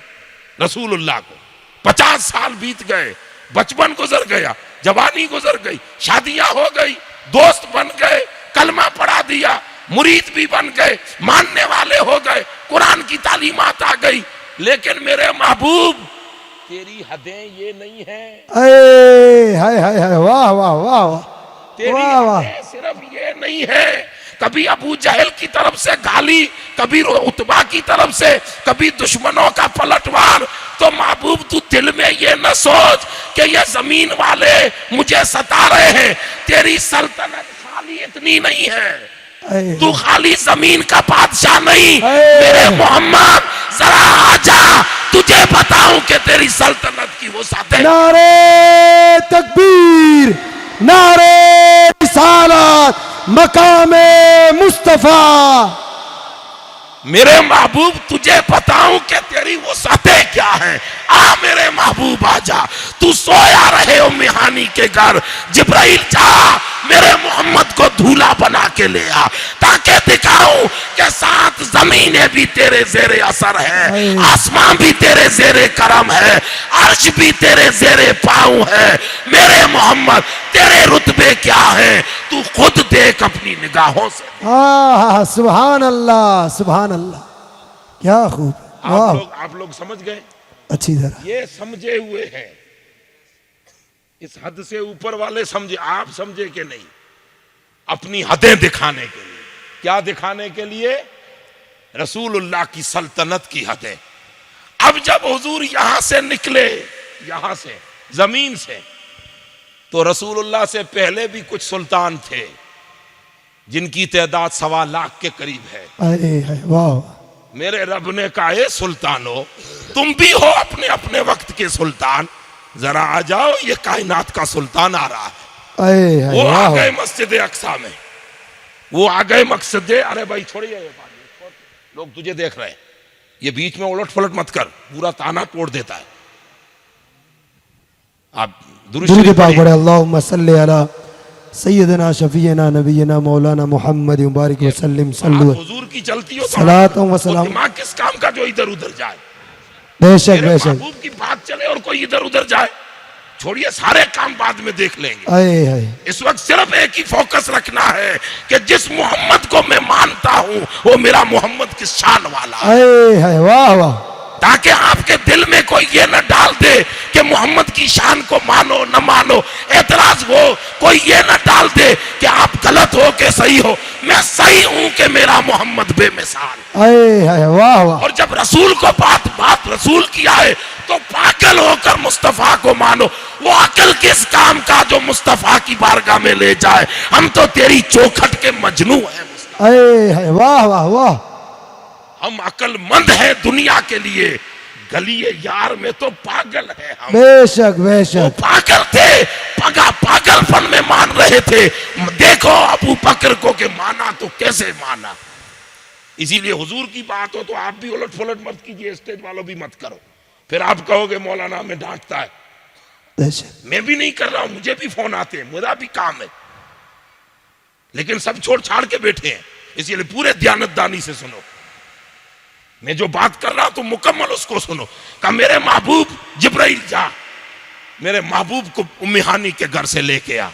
रसूलुल्लाह को, 50 साल बीत गए, बचपन गुजर गया, जवानी गुजर गई, शादियां हो गई, दोस्त बन गए, कलमा पढ़ा दिया, मुरीद भी बन गए, मानने वाले हो गए, कुरान की तालीमात आ गई, लेकिन मेरे महबूब तेरी हदें ये नहीं है। हाय हाय हाय, वाह वाह वाह वाह, तेरी हदें सिर्फ ये नहीं है, कभी अबू जहल की तरफ से गाली, कभी उतबा की तरफ से, कभी दुश्मनों का पलटवार। तो महबूब तू दिल में ये न सोच कि ये जमीन वाले मुझे सता रहे हैं, तेरी सल्तनत खाली इतनी नहीं है, तू खाली जमीन का बादशाह नहीं, मेरे मोहम्मद जरा आजा, तुझे बताऊं कि तेरी सल्तनत की वो साथे। नारे तकबीर, नारे रिसालत, मकामे मुस्तफा। मेरे महबूब तुझे बताऊं कि तेरी वो सतह क्या है, आ मेरे महबूब आजा, तू सोया रहे हो मिहानी के घर, जिब्राइल जा मेरे मोहम्मद को दूल्हा बना के ले आ, ताकि दिखाऊं कि 7 जमीनें भी तेरे जेरे असर है, आसमान भी तेरे जेरे करम है, अर्श भी तेरे जेरे पाँव है। मेरे मोहम्मद तेरे रुतबे क्या है, तू खुद देख अपनी निगाहों से। हाँ, सुभान अल्लाह सुभान अल्लाह, क्या खूब। आप लोग समझ गए? अच्छी तरह ये समझे हुए हैं, इस हद से ऊपर वाले समझे, आप समझे कि नहीं? अपनी हदें दिखाने के लिए, क्या दिखाने के लिए? रसूलुल्लाह की सल्तनत की हदें। अब जब हुजूर यहां से निकले, यहां से जमीन से, तो रसूलुल्लाह से पहले भी कुछ सुल्तान थे, जिनकी तादाद 1.25 लाख के करीब है। अरे है वाह। मेरे रब ने कहा, ए सुल्तानो, तुम भी हो अपने अपने वक्त के सुल्तान, जरा आ जाओ, ये कायनात का सुल्तान आ रहा है। अरे है वो आ वाह। गए मस्जिद अक्सा में, वो आ गए मकसद। अरे भाई छोड़िए ये बात, लोग तुझे देख रहे हैं, ये बीच में उलट पलट मत कर, पूरा ताना तोड़ देता है। आप दुरूद दुरूद शरीफ पाक पढ़िए। पढ़े, अल्लाहुम्मा सल्ली अला सय्यदना शफीना नबीना मौलाना मुहम्मद मुबारक वसल्लम सल्लु आप हुजूर की चलती हो तो सलातुम व वो सलाम। दिमाग किस काम का जो इधर उधर जाए। बेशक मेरे बेशक। महबूब की बात चले और कोई इधर उधर जाए, छोड़िए, सारे काम बाद में देख लेंगे। अरे है। इस वक्त सिर्फ एक ही फोकस रखना है कि जिस मोहम्मद को मैं मानता हूं वो मेरा मोहम्मद की शान वाला है। अरे है वाह वाह। ताकि आपके दिल में कोई ये न डाल दे कि मोहम्मद की शान को मानो न मानो, एतराज हो कोई ये न डाल दे कि आप गलत हो कि सही हो। मैं सही हूं कि मेरा मोहम्मद बेमिसाल। अरे है वाह वाह। और जब रसूल को बात रसूल की आए तो पागल होकर मुस्तफा को मानो। वो अकल किस काम का जो मुस्तफा की बारगाह में ले जाए। हम तो तेरी चौखट के मजनू हैं मुस्तफा। अरे है वाह वाह वाह। हम अकलमंद हैं दुनिया के लिए, गलिए यार में तो पागल है हम। बेशक वो बेशक। पागल थे, पागलपन में मान रहे थे। देखो अबू बकर को के माना तो कैसे माना। इसीलिए हुजूर की बात हो तो आप भी उलट पुलट मत कीजिए, स्टेज वालों भी मत करो, फिर आप कहोगे मौलाना में डांटता है। बेशक। मैं भी नहीं कर रहा हूं, मुझे भी फोन आते हैं, मेरा भी काम है, लेकिन सब छोड़ छाड़ के बैठे हैं। इसीलिए पूरे दयानतदानी से सुनो। मैं जो बात कर रहा हूं तो मुकम्मल उसको सुनो। कहा मेरे महबूब जिब्राइल जा, मेरे महबूब को उम्मी हानी के घर से लेके आ।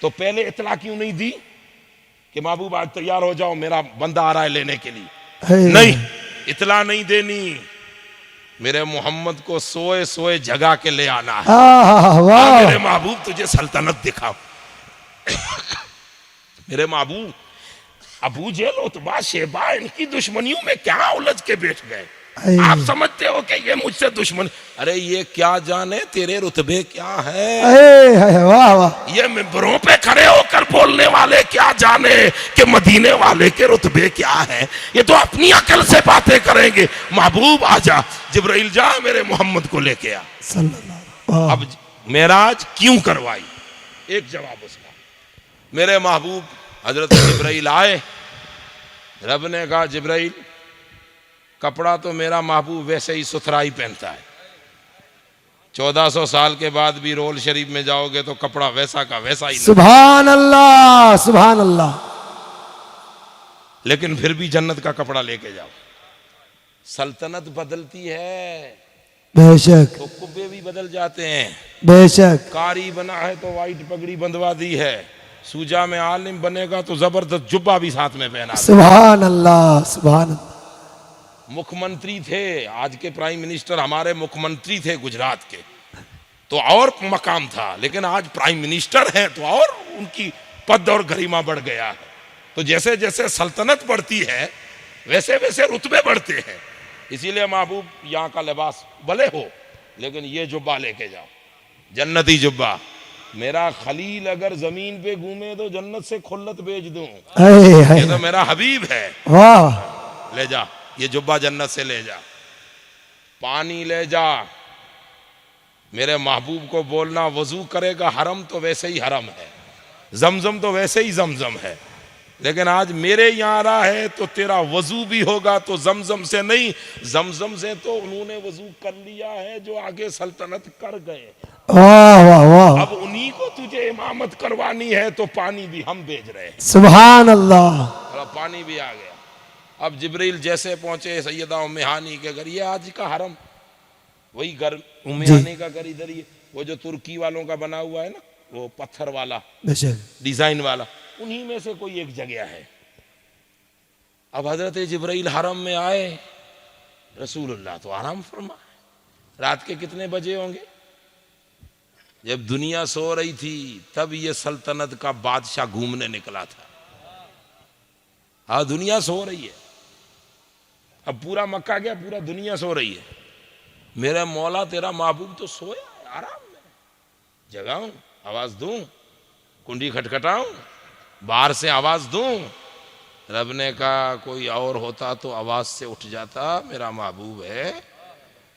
तो पहले इतला क्यों नहीं दी कि महबूब आज तैयार हो जाओ, मेरा बंदा आ रहा है लेने के लिए? अरे नहीं, इतला नहीं देनी। मेरे मोहम्मद को सोए सोए जगा के ले आना है। वाह। मेरे महबूब तुझे सल्तनत दिखाओ। मेरे महबूब अबू जेल उतबा शेबा इनकी दुश्मनियों में क्या उलझ के बैठ गए। आप समझते हो कि ये मुझसे दुश्मन? अरे ये क्या जाने तेरे रुतबे क्या है। अरे वाह वाह। ये मिंबरों पे खड़े होकर बोलने वाले क्या जाने कि मदीने वाले के रुतबे क्या है। ये तो अपनी अकल से बातें करेंगे। महबूब आजा, जिब्राइल जा, मेरे मोहम्मद को लेके आ। अब मेराज क्यों करवाई? एक जवाब उसका। मेरे महबूब हजरत जिब्राइल आए, रब ने कहा जिब्राइल कपड़ा तो मेरा महबूब वैसे ही सुथराई पहनता है। 1400 साल के बाद भी रोल शरीफ में जाओगे तो कपड़ा वैसा का वैसा ही। सुभान अल्लाह सुभान अल्लाह। लेकिन फिर भी जन्नत का कपड़ा लेके जाओ। सल्तनत बदलती है, बेशक तो कुब्बे भी बदल जाते हैं। बेशक। कारी बना है तो वाइट पगड़ी बंधवा दी है, सूजा में आलिम बनेगा तो जबरदस्त जुब्बा भी साथ में पहना। सुभान अल्लाह सुभान अल्लाह। मुख्यमंत्री थे, आज के प्राइम मिनिस्टर हमारे मुख्यमंत्री थे गुजरात के, तो और मकाम था, लेकिन आज प्राइम मिनिस्टर हैं तो और उनकी पद और गरिमा बढ़ गया है। तो जैसे जैसे सल्तनत बढ़ती है वैसे वैसे रुतबे बढ़ते हैं। इसीलिए महबूब यहाँ का लिबास भले हो, लेकिन ये जुब्बा लेके जाओ, जन्नती जुब्बा। मेरा खलील अगर जमीन पे घूमे तो जन्नत से खुल्लत बेच दूं। ये तो मेरा हबीब है। वाह। ले जा ये जुब्बा, जन्नत से ले जा। पानी ले जा, मेरे महबूब को बोलना वजू करेगा, हरम तो वैसे ही हरम है, जमजम तो वैसे ही जमजम है, लेकिन आज मेरे यहाँ आ रहा है तो तेरा वजू भी होगा तो जमजम से नहीं, जमजम से तो उन्होंने वजू कर लिया है जो आगे सल्तनत कर गए। वाह वाह वाह। अब उन्हीं को तुझे इमामत करवानी है तो पानी भी हम भेज रहे हैं। सुभान अल्लाह। पानी भी आ गया। अब जिब्रील जैसे पहुंचे सैयदा उम्मे हानी के घर, ये आज का हरम, वही घर उम्मे हानी का घर इधर ही, वो जो तुर्की वालों का बना हुआ है ना, वो पत्थर वाला डिजाइन वाला, उन्हीं में से कोई एक जगह है। अब हजरत जिब्राइल हरम में आए, रसूलुल्लाह तो आराम फरमा। रात के कितने बजे होंगे? जब दुनिया सो रही थी तब ये सल्तनत का बादशाह घूमने निकला था। हाँ, दुनिया सो रही है, अब पूरा मक्का गया, पूरा दुनिया सो रही है। मेरा मौला तेरा महबूब तो सोया है आराम में। जगाऊं, आवाज दूं, कुंडी खटखटाऊं? बाहर से आवाज दूं? रब ने कहा कोई और होता तो आवाज से उठ जाता, मेरा महबूब है।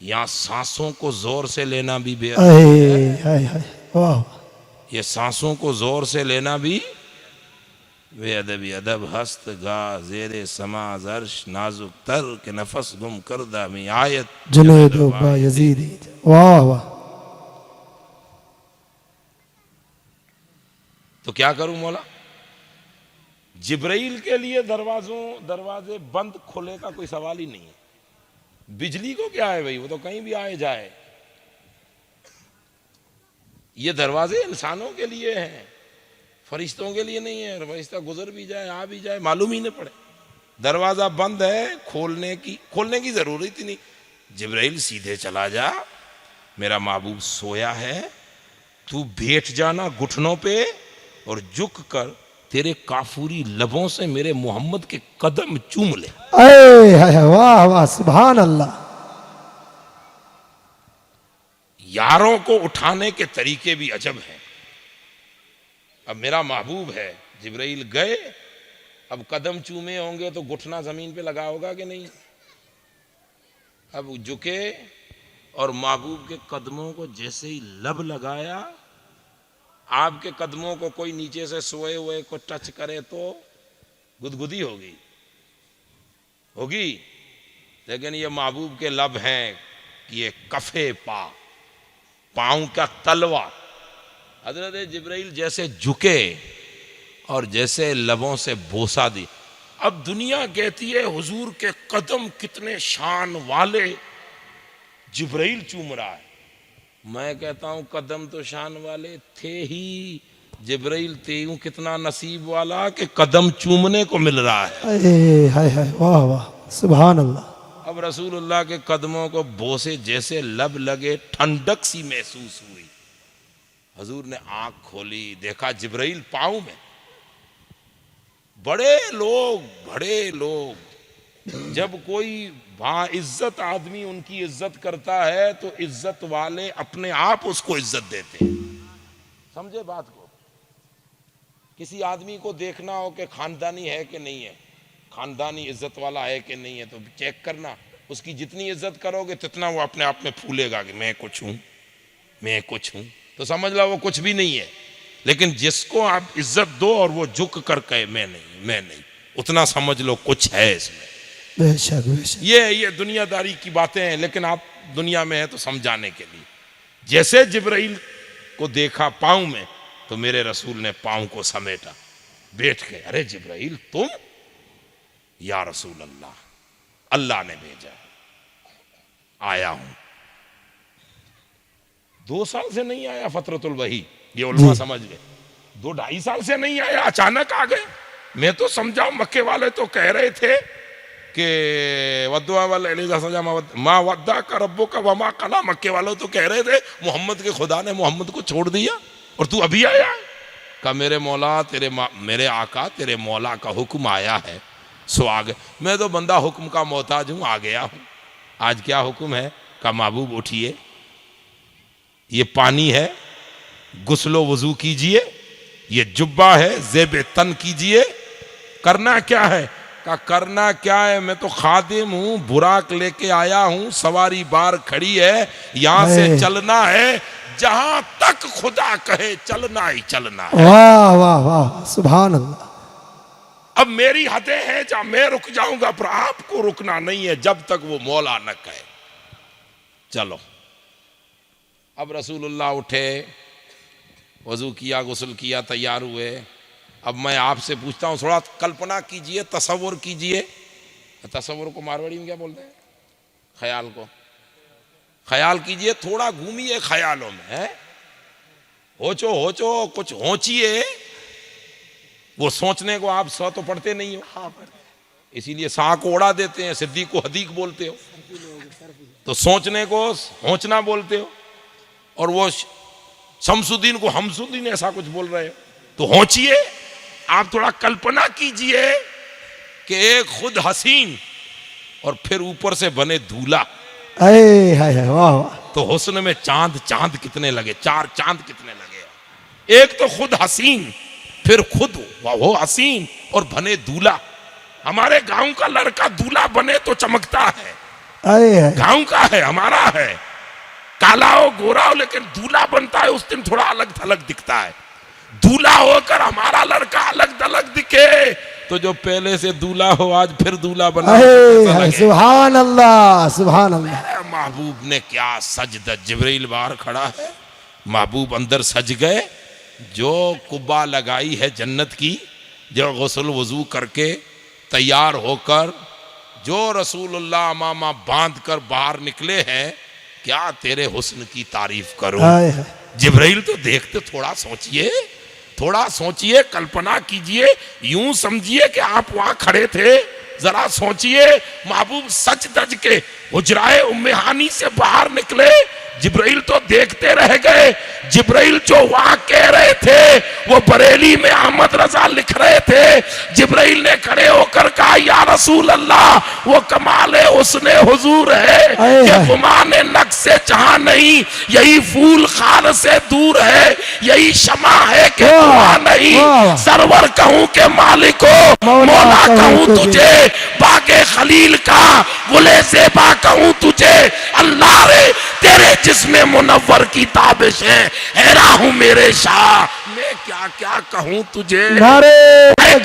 यहाँ सांसों को जोर से लेना भी बेअदब है। हाय हाय वाह। ये सांसों को जोर से लेना भी बेअदबी। अदब हस्त गा जेरे समा अर्श नाजुक तर के नफस गुम करदा में आयत जुनैद बा यजीदी। वाह वाह। तो क्या करूं मौला? जिब्राइल के लिए दरवाजे बंद खुले का कोई सवाल ही नहीं है। बिजली को क्या है भाई, वो तो कहीं भी आए जाए। ये दरवाजे इंसानों के लिए हैं, फरिश्तों के लिए नहीं है। फरिश्ता गुजर भी जाए, आ भी जाए, मालूम ही नहीं पड़े। दरवाजा बंद है, खोलने की जरूरत ही नहीं। जिब्राइल सीधे चला जा, मेरा महबूब सोया है, तू बैठ जाना घुटनों पे और झुक कर तेरे काफूरी लबों से मेरे मोहम्मद के कदम चूम ले। अरे हाय वाह वाह सुभान अल्लाह। यारों को उठाने के तरीके भी अजब हैं। अब मेरा महबूब है, जिब्राइल गए, अब कदम चूमे होंगे तो घुटना जमीन पे लगा होगा कि नहीं? अब झुके और महबूब के कदमों को जैसे ही लब लगाया, आपके कदमों को कोई नीचे से सोए हुए को टच करे तो गुदगुदी होगी। लेकिन ये महबूब के लब हैं कि ये कफे पांव का तलवा। हजरत जिब्राइल जैसे झुके और जैसे लबों से बोसा दी। अब दुनिया कहती है हुजूर के कदम कितने शान वाले, जिब्राइल चूम रहा है। मैं कहता हूं कदम तो शान वाले थे ही, जिब्राइल तेऊ कितना नसीब वाला कि कदम चूमने को मिल रहा है। अरे हाय हाय वाह वाह सुभान अल्लाह। अब रसूलुल्लाह के कदमों को बोसे जैसे लब लगे, ठंडक सी महसूस हुई। हजूर ने आंख खोली, देखा जिब्राइल पांव में। बड़े लोग जब कोई इज्जत आदमी उनकी इज्जत करता है तो इज्जत वाले अपने आप उसको इज्जत देते हैं। समझे बात को? किसी आदमी को देखना हो कि खानदानी है कि नहीं है, खानदानी इज्जत वाला है कि नहीं है, तो चेक करना। उसकी जितनी इज्जत करोगे तितना वो अपने आप में फूलेगा कि मैं कुछ हूं, तो समझ लो वो कुछ भी नहीं है। लेकिन जिसको आप इज्जत दो और वो झुक कर कहे मैं नहीं, उतना समझ लो कुछ है इसमें। बेशक बेशक। ये दुनियादारी की बातें हैं, लेकिन आप दुनिया में हैं तो समझाने के लिए। जैसे जिब्राइल को देखा पांव में, तो मेरे रसूल ने पांव को समेटा, बैठ गए। अरे जिब्राइल तुम? या रसूल अल्लाह ने भेजा, आया हूं। 2 साल से नहीं आया फतरतुल वही, ये उलमा समझ गए। 2-2.5 साल से नहीं आया, अचानक आ गए। मैं तो समझा मक्के वाले तो कह रहे थे कि माँ वद्दा का रब्बो का वमा कला। मक्के वालों तो कह रहे थे मोहम्मद के खुदा ने मोहम्मद को छोड़ दिया और तू अभी आया है। कहा मेरे मौला मेरे आका तेरे मौला का हुक्म आया है सो आ गए। मैं तो बंदा हुक्म का मोहताज हूं, आ गया हूं। आज क्या हुक्म है? कहा महबूब उठिए, ये पानी है, गुस्लो वजू कीजिए, ये जुब्बा है, ज़ेब तन कीजिए। करना क्या है? का करना क्या है, मैं तो खादिम हूं, बुराक लेके आया हूं, सवारी बार खड़ी है, यहां से चलना है जहां तक खुदा कहे, चलना ही चलना है। वाह वाह वाह सुभान अल्लाह। अब मेरी हदें हैं जहां मैं रुक जाऊंगा, पर आपको रुकना नहीं है जब तक वो मौला न कहे। चलो। अब रसूलुल्लाह उठे, वजू किया, गुस्ल किया, तैयार हुए। अब मैं आपसे पूछता हूं, थोड़ा कल्पना कीजिए, तसव्वुर कीजिए। तसव्वुर को मारवाड़ी में क्या बोलते हैं? ख्याल को। ख्याल कीजिए, थोड़ा घूमिए ख्यालों में, है होचो कुछ होचिए। वो सोचने को आप स तो पढ़ते नहीं हो, इसीलिए सा को उड़ा देते हैं, सिद्दीक को हदीक बोलते हो, तो सोचने को होचना बोलते हो। और वो शमसुद्दीन को हमसुद्दीन ऐसा कुछ बोल रहे हो, तो होचिए। आप थोड़ा कल्पना कीजिए कि एक खुद हसीन और फिर ऊपर से बने दूल्हा। अरे हाय हाय वाह वाह। तो हुस्न में चांद कितने लगे, 4 चांद कितने लगे। एक तो खुद हसीन, फिर खुद वो हसीन और बने दूल्हा। हमारे गांव का लड़का दूल्हा बने तो चमकता है, आए गांव का है, हमारा है, काला हो गोरा हो, लेकिन दूल्हा बनता है उस दिन थोड़ा अलग थलग दिखता है। दूल्हा होकर हमारा लड़का अलग थलग दिखे तो जो पहले से दूल्हा हो आज फिर दूल्हा बना सुभान अल्लाह सुभान अल्लाह। महबूब ने क्या सज धज, जिब्रील बाहर खड़ा है, महबूब अंदर सज गए। जो कुब्बा लगाई है जन्नत की, जो गुस्ल वजू करके तैयार होकर जो रसूलुल्लाह अमामा बांध कर बाहर निकले हैं, क्या तेरे हुस्न की तारीफ करूं। जिब्रील तो देखते, थोड़ा सोचिए, कल्पना कीजिए, यूं समझिए कि आप वहां खड़े थे, जरा सोचिए। महबूब सच धज के हुजराए उम्मे हानी से बाहर निकले, जिब्राइल तो देखते रह गए। जिब्राइल जो वहां कह रहे थे वो बरेली में अहमद रजा लिख रहे थे। जिब्राइल ने खड़े होकर कहा, या रसूल अल्लाह, वो कमाले उसने हुजूर है, ये गुमाने नक्श से जहां नहीं, यही फूल खाल से दूर है, यही शमा है कि दुआ नहीं। सरवर कहूं के मालिक हो, मौला कहूं तुझे, बागे खलील का गुले ज़ेबा कहूं तुझे। अल्लाह रे तेरे जिस्मे मुनव्वर की ताबिश है, हैरा हूं मेरे शाह, मैं क्या क्या कहूं तुझे।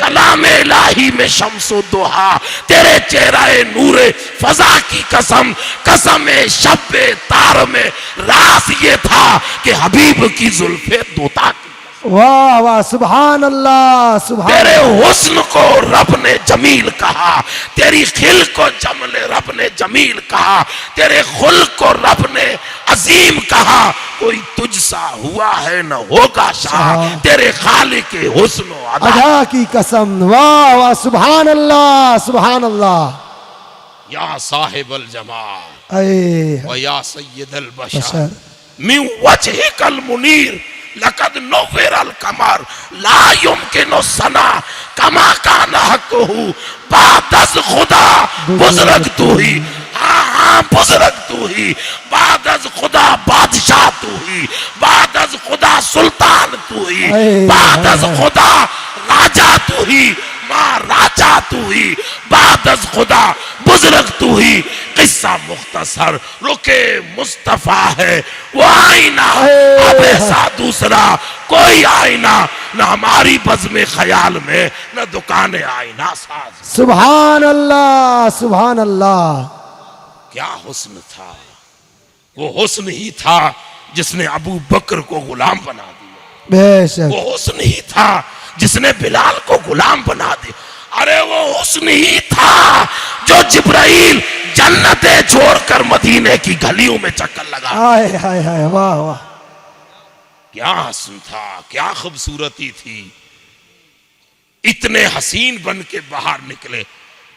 कलाम इलाही में शम्सो दुहा, तेरे चेहरे नूरे फजा की कसम, कसम शब्बे तार में रास ये था कि हबीब की जुल्फे दोता की। वाह वाह सुभान अल्लाह सुभान। तेरे हुस्न को रब ने जमील कहा, तेरी खिल को जमले रब ने जमील कहा, तेरे खुल को रब ने अजीम कहा। कोई तुझसा हुआ है न होगा शाह, तेरे खालिक के हुस्न अदा की कसम। वाह वाह सुभान अल्लाह सुभान अल्लाह। या साहिबल जमाल व या सय्यदल बशर मिन वजहिकल मुनीर लकद नव्वरल कमर ला युमकिनु सना कमा काना हक़्क़ुहु बादज़ खुदा बुज़ुर्ग तू ही। हाँ बुज़ुर्ग तू ही, बादज़ खुदा बादशाह तू ही, बादज़ खुदा सुल्तान तू ही, बादज़ खुदा राजा तू ही, माँ राजा तू ही, बादज़ खुदा बुज़ुर्ग तू ही। किस्सा मुख्तसर रुके मुस्तफा है वो आईना, अब ऐसा दूसरा कोई आईना न हमारी बज़्म ख्याल में, न दुकाने आईना साज। सुभान अल्लाह सुभान अल्लाह। क्या हुस्न था, वो हुस्न ही था जिसने अबू बकर को गुलाम बना दिया। बेशक वो हुस्न ही था जिसने बिलाल को गुलाम बना दिया। अरे वो हुस्न ही था जो जिब्राइल जन्नतें छोड़कर मदीने की गलियों में चक्कर लगा। हाय हाय हाय वाह वाह। क्या हुस्न था, क्या खूबसूरती थी। इतने हसीन बन के बाहर निकले।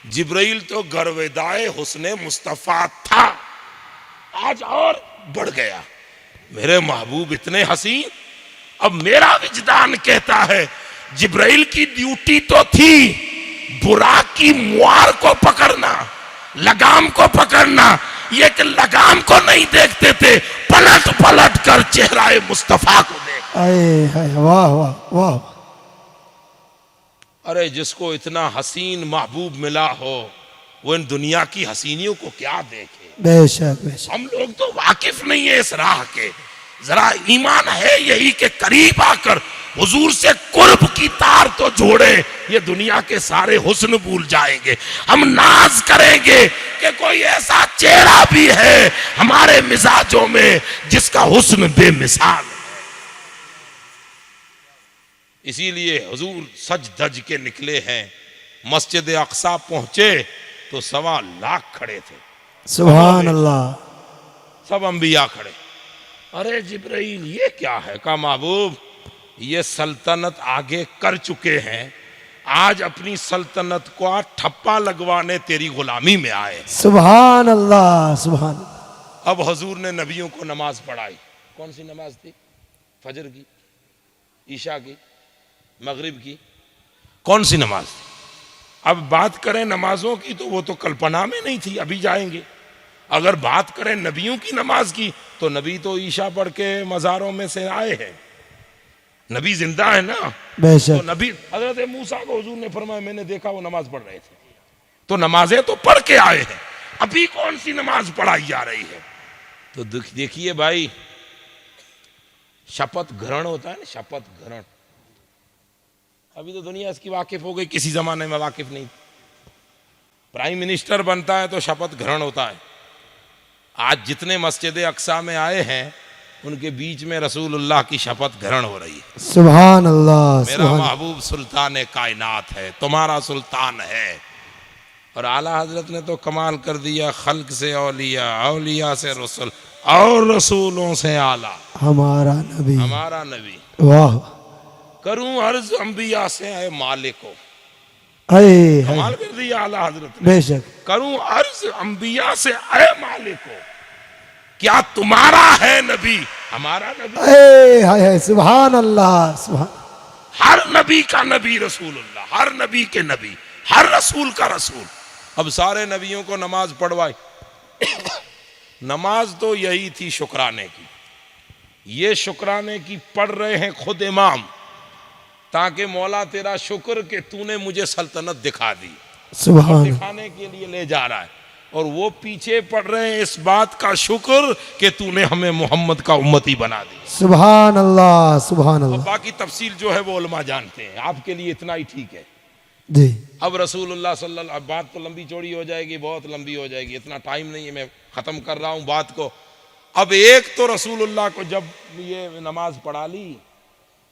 जिब्राइल तो गर्वेदाए हुस्ने मुस्तफा था, आज और बढ़ गया। मेरे महबूब इतने हसीन। अब मेरा विजदान कहता है जिब्राइल की ड्यूटी तो थी बुराक की मुआर को पकड़ना, लगाम को पकड़ना। ये कि लगाम को नहीं देखते थे, पलट पलट कर चेहराए मुस्तफा को देख। वाह वाह वाह। अरे जिसको इतना हसीन महबूब मिला हो वो इन दुनिया की हसीनियों को क्या देखे। बेशक बेशक। हम लोग तो वाकिफ नहीं है इस राह के। जरा ईमान है यही कि करीब आकर हुजूर से कुर्ब की तार तो जोड़े, ये दुनिया के सारे हुस्न भूल जाएंगे। हम नाज करेंगे कि कोई ऐसा चेहरा भी है हमारे मिजाजों में जिसका हुस्न बेमिसाल है। इसीलिए हुजूर सज धज के निकले हैं। मस्जिद अक्सा पहुंचे तो 1.25 लाख खड़े थे। सुभान अल्लाह। सब अंबिया खड़े। अरे जिब्राइल ये क्या है? का महबूब ये सल्तनत आगे कर चुके हैं, आज अपनी सल्तनत को ठप्पा लगवाने तेरी गुलामी में आए। सुभान अल्लाह सुभान। अब हुजूर ने नबियों को नमाज पढ़ाई। कौन सी नमाज थी? फजर की, ईशा की, मगरिब की, कौन सी नमाज थी? अब बात करें नमाजों की तो वो तो कल्पना में नहीं थी, अभी जाएंगे। अगर बात करें नबियों की नमाज की तो नबी तो ईशा पढ़ के मज़ारों में से आए हैं। नबी जिंदा है ना। तो बेशक नबी हजरत मूसा को हुजूर ने फरमाया मैंने देखा वो नमाज पढ़ रहे थे, तो नमाजें तो पढ़ के आए हैं, अभी कौन सी नमाज पढ़ाई जा रही है। तो देखिए भाई, शपथ ग्रहण होता है ना, शपथ ग्रहण। अभी तो दुनिया इसकी वाकिफ हो गई, किसी जमाने में वाकिफ नहीं। प्राइम मिनिस्टर बनता है तो शपथ ग्रहण होता है। आज जितने मस्जिद अक्सा में आए हैं उनके बीच में रसूलुल्लाह की शपथ ग्रहण हो रही है। सुभान अल्लाह, मेरा सुभान महबूब सुल्तान कायनात है, तुम्हारा सुल्तान है। और आला हजरत ने तो कमाल कर दिया, खल्क से औलिया, औलिया से रसूल और रसूलों से आला हमारा नबी, हमारा नबी। वाह, करूं अर्ज अंबिया से है मालिको, अरे कमाल कर दिया आला हजरत ने। बेशक, करूं अर्ज अंबिया से है मालिको, क्या तुम्हारा है नबी हमारा नबी। अरे हाय हाय, सुभान अल्लाह, सुभान। हर नबी का नबी रसूलुल्लाह, हर नबी के नबी, हर रसूल का रसूल। अब सारे नबियों को नमाज पढ़वाई। नमाज तो यही थी शुक्राने की, ये शुक्राने की पढ़ रहे हैं खुद इमाम, ताकि मौला तेरा शुक्र कि तूने मुझे सल्तनत दिखा दी, सुभान, दिखाने के लिए ले जा रहा है। और वो पीछे पढ़ रहे हैं इस बात का शुक्र कि तूने हमें मोहम्मद का उम्मती बना दी। सुभान अल्लाह, सुभान और अल्लाह। बाकी तफसील जो है वो उलमा जानते हैं, आपके लिए इतना ही ठीक है। जी, अब रसूलुल्लाह सल्लल्लाहु, बात तो लंबी चौड़ी हो जाएगी, बहुत लंबी हो जाएगी, इतना टाइम नहीं है, मैं ख़त्म कर रहा हूँ बात को। अब एक तो रसूलुल्लाह को जब ये नमाज पढ़ा ली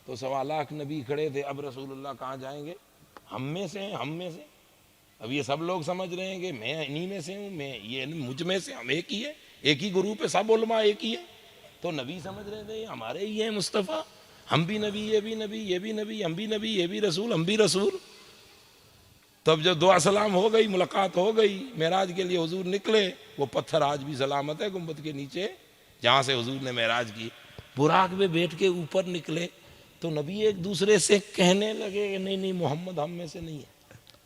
तो 1.25 लाख नबी खड़े थे। अब रसूलुल्लाह कहाँ जाएंगे, हम में से हैं, हम में से। अब ये सब लोग समझ रहे हैं कि मैं इन्हीं में से हूँ, मैं ये मुझ में से, हम एक ही है, एक ही ग्रुप है, सब उलमा एक ही है। तो नबी समझ रहे थे हमारे ही है मुस्तफ़ा, हम भी नबी, ये भी नबी, ये भी नबी, हम भी नबी, ये भी रसूल, हम भी रसूल। तब जब दुआ सलाम हो गई, मुलाकात हो गई, मेराज के लिए हुजूर निकले, वो पत्थर आज भी सलामत है गुंबद के नीचे जहाँ से हुजूर ने मेराज की। बुराक में बैठ के ऊपर निकले तो नबी एक दूसरे से कहने लगे कि नहीं नहीं, मोहम्मद हम में से नहीं है।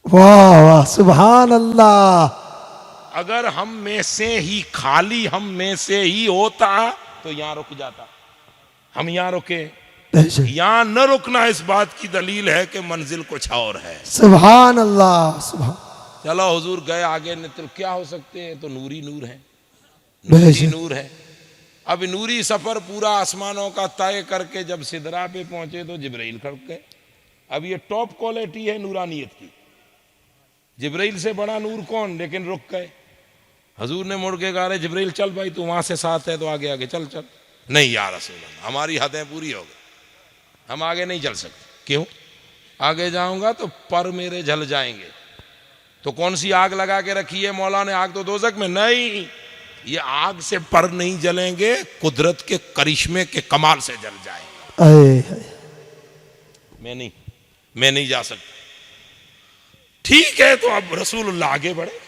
वाह वाह, सुभान अल्लाह। अगर हम में से ही, खाली हम में से ही होता तो यहाँ रुक जाता, हम यहाँ रुके। बेशक, यहाँ न रुकना इस बात की दलील है कि मंजिल कुछ और है। सुभान अल्लाह, सुभान। चलो हुजूर गए आगे, तो क्या हो सकते हैं, तो नूरी नूर है, नूरी बेशक, नूर है। अब नूरी सफर पूरा आसमानों का तय करके जब सिदरा पे पहुंचे तो जिब्राइल खड़क गए। अब ये टॉप क्वालिटी है नूरानियत की, जिब्राइल से बड़ा नूर कौन, लेकिन रुक गए। हुजूर ने मुड़ के कहा जिब्राइल चल भाई, तू वहां से साथ है तो आगे आगे चल चल। नहीं या रसूल अल्लाह, हमारी हदें पूरी हो गई, हम आगे नहीं चल सकते। क्यों, आगे जाऊंगा तो पर मेरे जल जाएंगे। तो कौन सी आग लगा के रखी है मौला ने, आग तो दोजक में नहीं, ये आग से पर नहीं जलेंगे, कुदरत के करिश्मे के कमाल से जल जाएंगे। अरे मैं नहीं जा सकता। ठीक है, तो अब रसूलुल्लाह आगे बढ़े।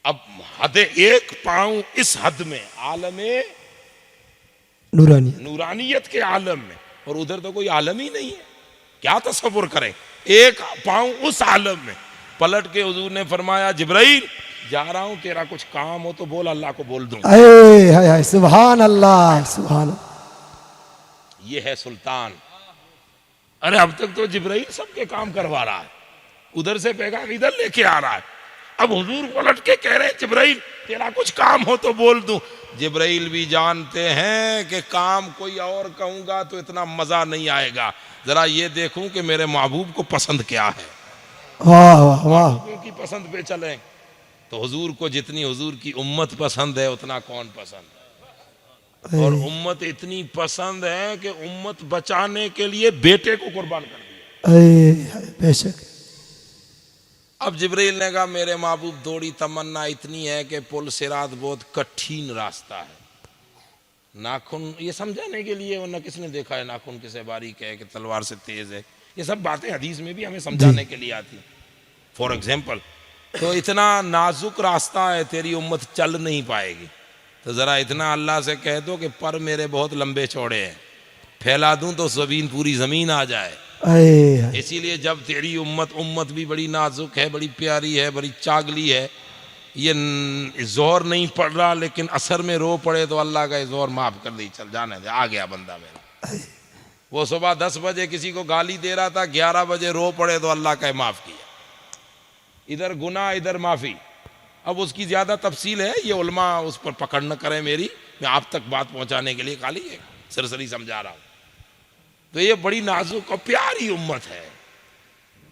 अब हद एक पांव इस हद में, आलमे नूरानियत, नूरानियत के आलम में, और उधर तो कोई आलम ही नहीं है, क्या तसव्वुर करें। एक पांव उस आलम में, पलट के हुजूर ने फरमाया जिब्राइल जा रहा हूं, तेरा कुछ काम हो तो बोल, अल्लाह को बोल दूं। अरे हाय हाय, सुभान अल्लाह, सुभान। ये है सुल्तान। अरे अब तक तो जिब्राइल सबके काम करवा रहा है, उधर से पैगाम इधर लेके आ रहा है। अब हुजूर पलट के कह रहे हैं जिब्राइल तेरा कुछ काम हो तो बोल दूं। जिब्राइल भी जानते हैं कि काम कोई और कहूंगा तो इतना मजा नहीं आएगा, जरा ये देखूं कि मेरे महबूब को पसंद क्या है। वाह वाह वाह, की पसंद पे चलें तो हुजूर को जितनी हुजूर की उम्मत पसंद है उतना कौन पसंद है। और उम्मत इतनी पसंद है कि उम्मत बचाने के लिए बेटे को कुर्बान कर दिया। अरे बेशक। अब जिब्रील ने कहा मेरे महबूब थोड़ी तमन्ना इतनी है कि पुल सिरात बहुत कठिन रास्ता है, नाखून ये समझाने के लिए, वरना किसने देखा है नाखून किसे बारीक है कि तलवार से तेज है, ये सब बातें हदीस में भी हमें समझाने के लिए आती। फॉर एग्जाम्पल, तो इतना नाजुक रास्ता है, तेरी उम्मत चल नहीं पाएगी, तो ज़रा इतना अल्लाह से कह दो कि पर मेरे बहुत लंबे चौड़े हैं, फैला दूं तो ज़मीन पूरी ज़मीन आ जाए। इसीलिए जब तेरी उम्मत भी बड़ी नाजुक है, बड़ी प्यारी है, बड़ी चागली है, ये जोर नहीं पड़ रहा लेकिन असर में रो पड़े तो अल्लाह का जोर माफ़ कर दी, चल जाने दे, आ गया बंदा मेरा। वो सुबह 10 बजे किसी को गाली दे रहा था, 11 बजे रो पड़े तो अल्लाह का माफ किया। इधर गुनाह इधर माफी। अब उसकी ज्यादा तफसील है, ये उलमा उस पर पकड़ न करें मेरी, मैं आप तक बात पहुंचाने के लिए खाली एक सरसरी समझा रहा हूं। तो ये बड़ी नाजुक और प्यारी उम्मत है।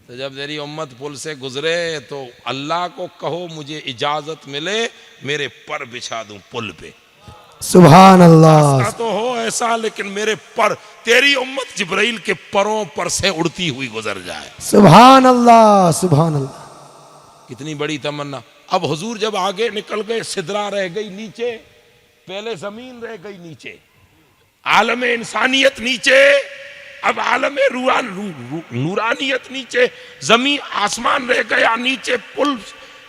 तो जब तेरी उम्मत पुल से गुजरे तो अल्लाह को कहो मुझे इजाजत मिले मेरे पर बिछा दूं पुल पे। सुभान अल्लाह। रास्ता तो हो ऐसा, लेकिन मेरे पर, तेरी उम्मत जिब्राइल के परों पर से उड़ती हुई गुजर जाए। सुभान अल्लाह, सुभान अल्लाह। कितनी बड़ी तमन्ना। अब हुजूर जब आगे निकल गए, सिदरा रह गई नीचे, पहले जमीन रह गई नीचे, आलम इंसानियत नीचे, अब आलम नूरानियत नीचे, जमीन आसमान रह गया नीचे, पुल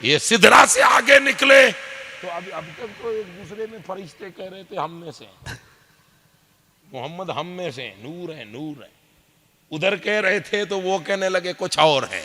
ये सिदरा से आगे निकले तो अब तक तो एक दूसरे में फरिश्ते कह रहे थे हम में से मोहम्मद, हम में से नूर है, नूर है। उधर कह रहे थे तो वो कहने लगे कुछ और है।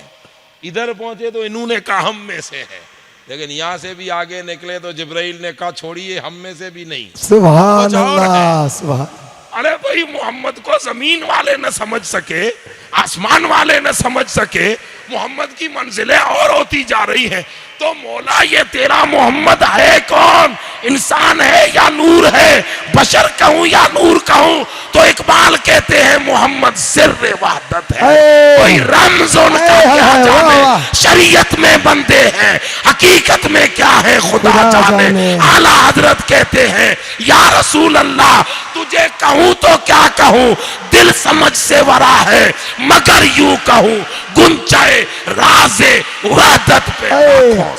इधर पहुंचे तो इन्होंने कहा हम में से है। लेकिन यहां से भी आगे निकले तो जिब्राइल ने कहा छोड़िए, हम में से भी नहीं, सुभान अल्लाह, सुभान। अरे भाई, मोहम्मद को जमीन वाले न समझ सके, आसमान वाले न समझ सके, मोहम्मद की मंजिलें और होती जा रही हैं। तो मौला ये तेरा मोहम्मद है कौन? इंसान है या नूर है? बशर कहूं या नूर कहूं? तो इकबाल कहते हैं मोहम्मद सिर्र वहदत है, कोई रम्ज़ उनका क्या जाने, शरीयत में बंदे हैं, हकीकत में क्या है खुदा जाने। आला हजरत कहते हैं या रसूल अल्लाह तुझे कहूं तो क्या कहूं, दिल समझ से वरा है, मगर यूं कहूं गुंजाए राज़े वहदत पे।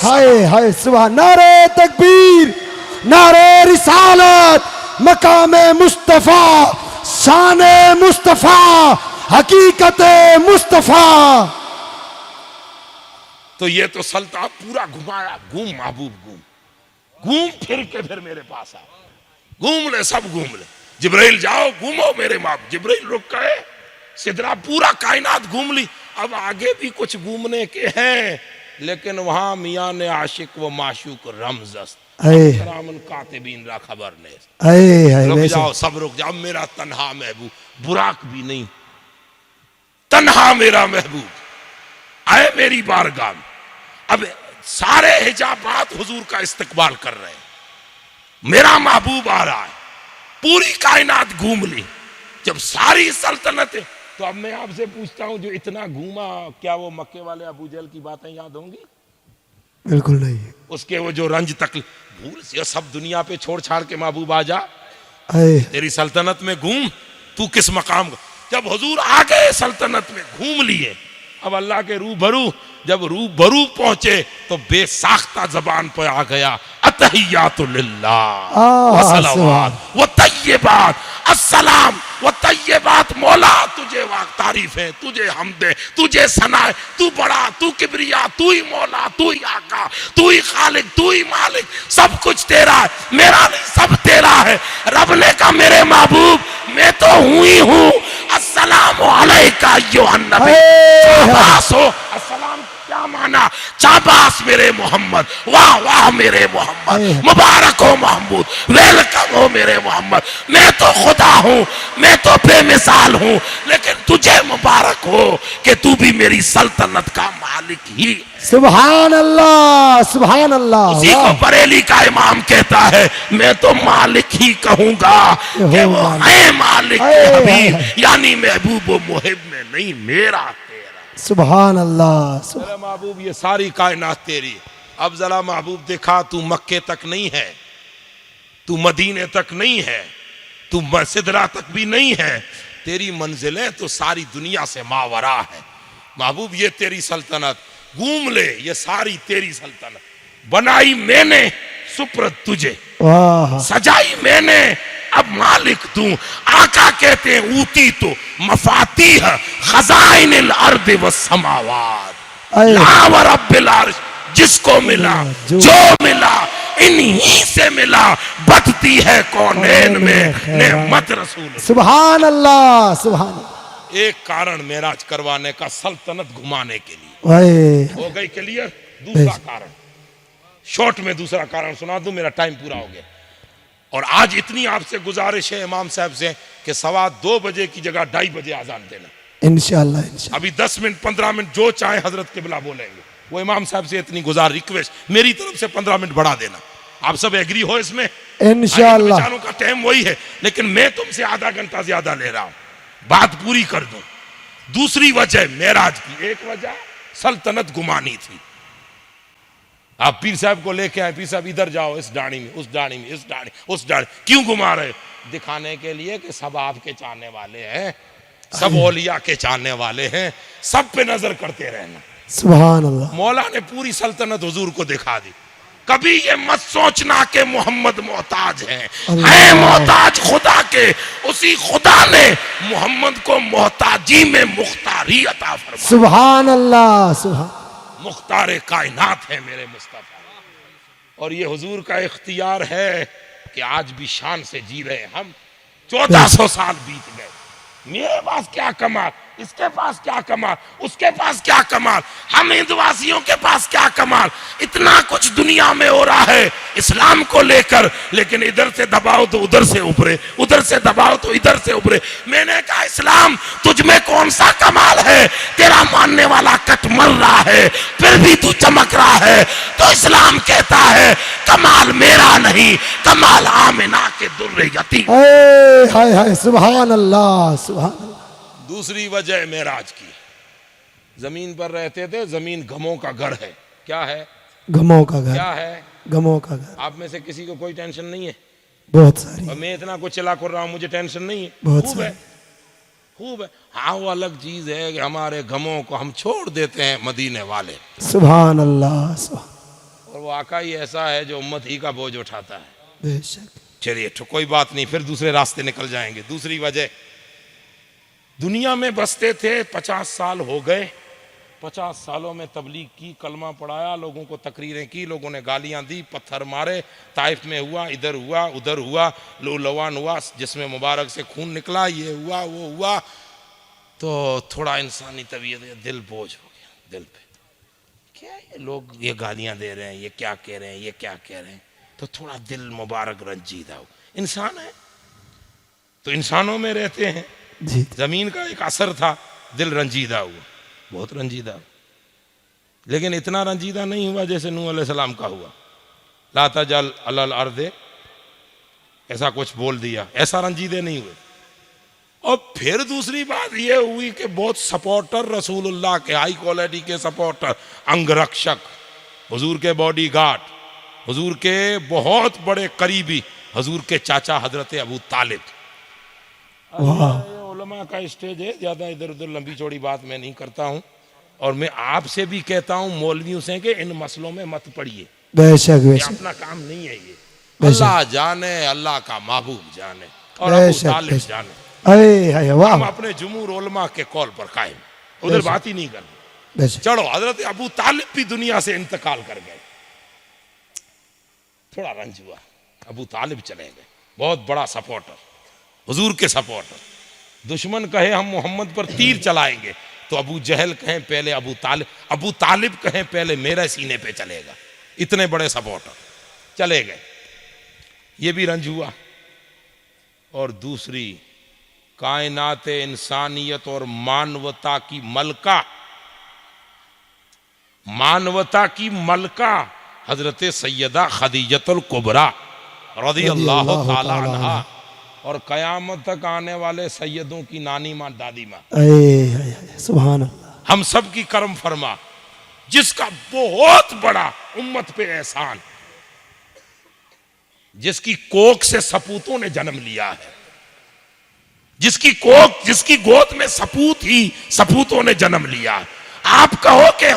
हाय हाय सुभान। नारे तकबीर, नारे रिसालत, मकामे मुस्तफा, शाने मुस्तफा, हकीकत मुस्तफा। तो ये तो सल्ता पूरा घुमाया, घूम महबूब घूम फिर के फिर मेरे पास आ, घूम ले, सब घूम ले। जिब्राइल जाओ घूमो मेरे महबूब। जिब्राइल रुक गए, सिदरा पूरा कायनात घूम ली। अब आगे भी कुछ घूमने के हैं, लेकिन वहां मियां ने आशिक व माशूक रमज़ रामन कातिबीन रा खबर ने, रुक जाओ, सब रुक जाओ। मेरा तन्हा महबूब, बुराक भी नहीं, तन्हा मेरा महबूब आए मेरी बारगाह में। अब सारे हिजाबात हुजूर का इस्तकबाल कर रहे हैं, मेरा महबूब आ रहा है। पूरी कायनात घूम ली। जब सारी सल्तनत, तो अब मैं आपसे पूछता हूं, जो इतना घूमा, क्या वो मक्के वाले अबू जहल की बातें याद होंगी? बिल्कुल नहीं। उसके वो जो रंज तकलीफ, भूल से सब दुनिया पे छोड़ छाड़ के महबूब आ जा, तेरी सल्तनत में घूम, तू किस मकाम का। जब हुजूर आ गए सल्तनत में, घूम लिए, अब अल्लाह के रूबरू, जब रूबरू पहुंचे तो बेसाख्ता जबान पर आ गया अतहियातु लिल्लाह व सलावात व तय्यबात, अस्सलाम व तय्यबात। मौला तुझे वाक तारीफ है, तुझे हमद है, तुझे सना है, तू बड़ा, तू किबरिया, तू ही मौला, तू ही आका, तू ही खालिक, तू ही मालिक, सब कुछ तेरा है, मेरा नहीं, सब तेरा है। रब ने कहा मेरे महबूब मैं तो हूं ही हूं। अस्सलामु अलैका अय्युहन नबी, शाबाश हो। अस्सलाम क्या माना? शाबाश मेरे मोहम्मद, वाह वाह मेरे मोहम्मद, मुबारक हो महमूद, वेलकम हो मेरे मोहम्मद। मैं तो खुदा हूं, मैं तो बेमिसाल हूं, लेकिन तुझे मुबारक हो कि तू भी मेरी सल्तनत का मालिक ही। सुभान अल्लाह, सुभान अल्लाह। उसी को बरेली का इमाम कहता है मैं तो मालिक ही कहूंगा कि वो है मालिक हबीब, यानी महबूब व मुहिब में नहीं, मेरा तेरा। सुभान अल्लाह। मेरा महबूब ये सारी कायनात तेरी। अब जरा महबूब देखा, तू मक्के तक नहीं है, तू मदीने तक नहीं है, तू सिदरा तक भी नहीं है, तेरी मंजिलें तो सारी दुनिया से मावरा है। महबूब ये तेरी सल्तनत, घूम ले, ये सारी तेरी सल्तनत। बनाई मैंने सुप्रत तुझे, सजाई मैंने, अब मालिक तू। आका कहते हैं ऊती तो मफातीह खजाइनिल अर्द व समावात, ला व रब्बिल अर्श, जिसको मिला जो मिला इन्हीं से मिला, बदती है कौनैन में नेमत रसूल। सुभान अल्लाह, सुभान अल्लाह। एक कारण मेराज करवाने का, सल्तनत घुमाने के लिए। हो गई क्लियर? दूसरा कारण, शॉर्ट में दूसरा कारण सुना दूं, मेरा टाइम पूरा हो गया। और आज इतनी आपसे गुजारिश है इमाम साहब से कि 2:15 बजे की जगह 2:30 बजे आजान देना। इंशाअल्लाह इंशाअल्लाह। अभी 10 मिनट 15 मिनट जो चाहे हजरत किबला बोलेंगे, वो इमाम साहब से इतनी रिक्वेस्ट मेरी तरफ से 15 मिनट बढ़ा देना। आप सब एग्री हो इसमें? इंशाअल्लाह। बेचारों का टाइम वही है, लेकिन मैं तुमसे आधा घंटा ज्यादा ले रहा हूं, बात पूरी कर दूं। दूसरी वजह मेराज की, एक वजह सल्तनत गुमानी थी। आप पीर साहब को लेके आए, पीर साहब इधर जाओ, इस डाणी में, उस डाणी में, इस डाणी, उस डाणी, क्यों घुमा रहे? दिखाने के लिए कि सब आपके चाहने वाले हैं, सब औलिया के चाहने वाले हैं, सब पे नजर करते रहना। सुभान अल्लाह। मौला ने पूरी सल्तनत हुजूर को दिखा दी। कभी ये मत सोचना कि मोहम्मद मोहताज है मोहताज खुदा के। उसी खुदा ने मोहम्मद को मोहताजी में मुख्तारी अता फरमाई। सुभान अल्लाह सुभान। मुख्तार कायनात है मेरे मुस्तफा। और ये हुजूर का इख्तियार है कि आज भी शान से जी रहे हैं हम। 1400 साल बीत गए, मेरे पास क्या कमाल, इसके पास क्या कमाल, उसके पास क्या कमाल, हम हिंदवासियों के पास क्या कमाल। इतना कुछ दुनिया में हो रहा है इस्लाम को लेकर, लेकिन इधर से दबाओ तो उधर से उभरे, उधर से दबाओ तो इधर से उभरे। मैंने कहा इस्लाम तुझ में कौन सा कमाल है? तेरा मानने वाला कट मर रहा है फिर भी तू चमक रहा है। तो इस्लाम कहता है कमाल मेरा नहीं, कमाल आमिना के दुर्रे यतीम। हाय हाय सुभान अल्लाह सुभान अल्लाह। दूसरी वजह मेराज की, जमीन पर रहते थे, जमीन गमों का घर है। क्या है? गमों का घर। क्या है? गमों का घर। आप में से किसी को कोई टेंशन नहीं है? बहुत सारी। और मैं इतना कुछ चला कर रहा हूं, मुझे टेंशन नहीं है? बहुत खूब सारी। है, खूब है। हाँ, वो अलग चीज है कि हमारे गमों को हम छोड़ देते हैं मदीने वाले। सुभान अल्लाह सुभान। और वो आका ही ऐसा है जो उम्मत ही का बोझ उठाता है। बेशक। चलिए तो कोई बात नहीं, फिर दूसरे रास्ते निकल जाएंगे। दूसरी वजह, दुनिया में बसते थे, 50 साल हो गए। 50 सालों में तबलीग की, कलमा पढ़ाया, लोगों को तकरीरें की, लोगों ने गालियां दी, पत्थर मारे, ताइफ में हुआ, इधर हुआ, उधर हुआ, लो लवान हुआ, जिसमें मुबारक से खून निकला, ये हुआ, वो हुआ। तो थोड़ा इंसानी तबीयत, दिल बोझ हो गया दिल पे। क्या ये लोग ये गालियां दे रहे हैं, ये क्या कह रहे हैं, ये क्या कह रहे हैं? तो थोड़ा दिल मुबारक रंजीदा हो। इंसान है तो इंसानों में रहते हैं। जी। जमीन का एक असर था, दिल रंजीदा हुआ, बहुत रंजीदा। लेकिन इतना रंजीदा नहीं हुआ जैसे नूह अलैहिस्सलाम का हुआ। ला तजल अलल अर्दे, ऐसा कुछ बोल दिया, ऐसा रंजीदे नहीं हुए। और फिर दूसरी बात यह हुई कि बहुत सपोर्टर रसूलुल्लाह के, हाई क्वालिटी के सपोर्टर, अंगरक्षक, हुजूर के बॉडी गार्ड, हुजूर के बहुत बड़े करीबी, हुजूर के चाचा हजरत अबू तालिब। उलमा का स्टेज है, ज्यादा इधर उधर लंबी चौड़ी बात मैं नहीं करता हूं। और मैं आपसे भी कहता हूं, मौलवियों से, कि इन मसलों में मत पड़िए। बेशक बेशक। अपना काम नहीं है ये। अल्लाह जाने, अल्लाह का महबूब जाने, और अबू तालिब जाने। हम अपने जुमूर उलमा के कॉल पर कायम, उधर बात ही नहीं करनी। चलो, हजरत अबू तालिब भी दुनिया से इंतकाल कर गए। थोड़ा रंज हुआ, अबू तालिब चले गए, बहुत बड़ा सपोर्टर, हुजूर के सपोर्टर। दुश्मन कहे हम मोहम्मद पर तीर चलाएंगे, तो अबू जहल कहें पहले अबू तालिब कहें पहले मेरे सीने पे चलेगा। इतने बड़े सपोर्टर चले गए, ये भी रंज हुआ। और दूसरी, कायनात इंसानियत और मानवता की मलका हजरत सैयदा खदीजतुल कुबरा रज़ियल्लाहु ताला अन्हा, और कयामत तक आने वाले सैयदों की नानी माँ, दादी माँ। सुभान अल्लाह। हम सब की करम फरमा, जिसका बहुत बड़ा उम्मत पे एहसान, जिसकी कोख से सपूतों ने जन्म लिया है, जिसकी गोद में सपूत ही सपूतों ने जन्म लिया है। आप कहो कि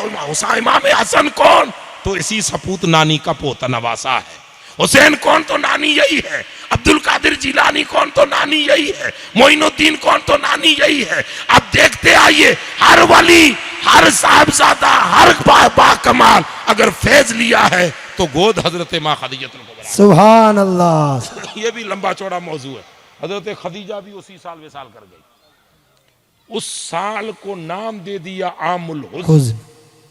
इमाम हसन कौन, तो इसी सपूत नानी का पोता नवासा है। हुसैन कौन, तो नानी यही है। अब्दुल कादिर जिलानी कौन, तो नानी यही है। मोइनुद्दीन कौन, तो नानी यही है। अब देखते आइए, हर वली, हर साहबजादा, हर बा कमाल अगर फैज लिया है तो गोद हजरत माँ खदीजतुल कुबरा। सुभान अल्लाह। ये भी लंबा चौड़ा मौजू है। हजरत खदीजा भी उसी साल विसाल कर गई। उस साल को नाम दे दिया आमुल हुज़्न,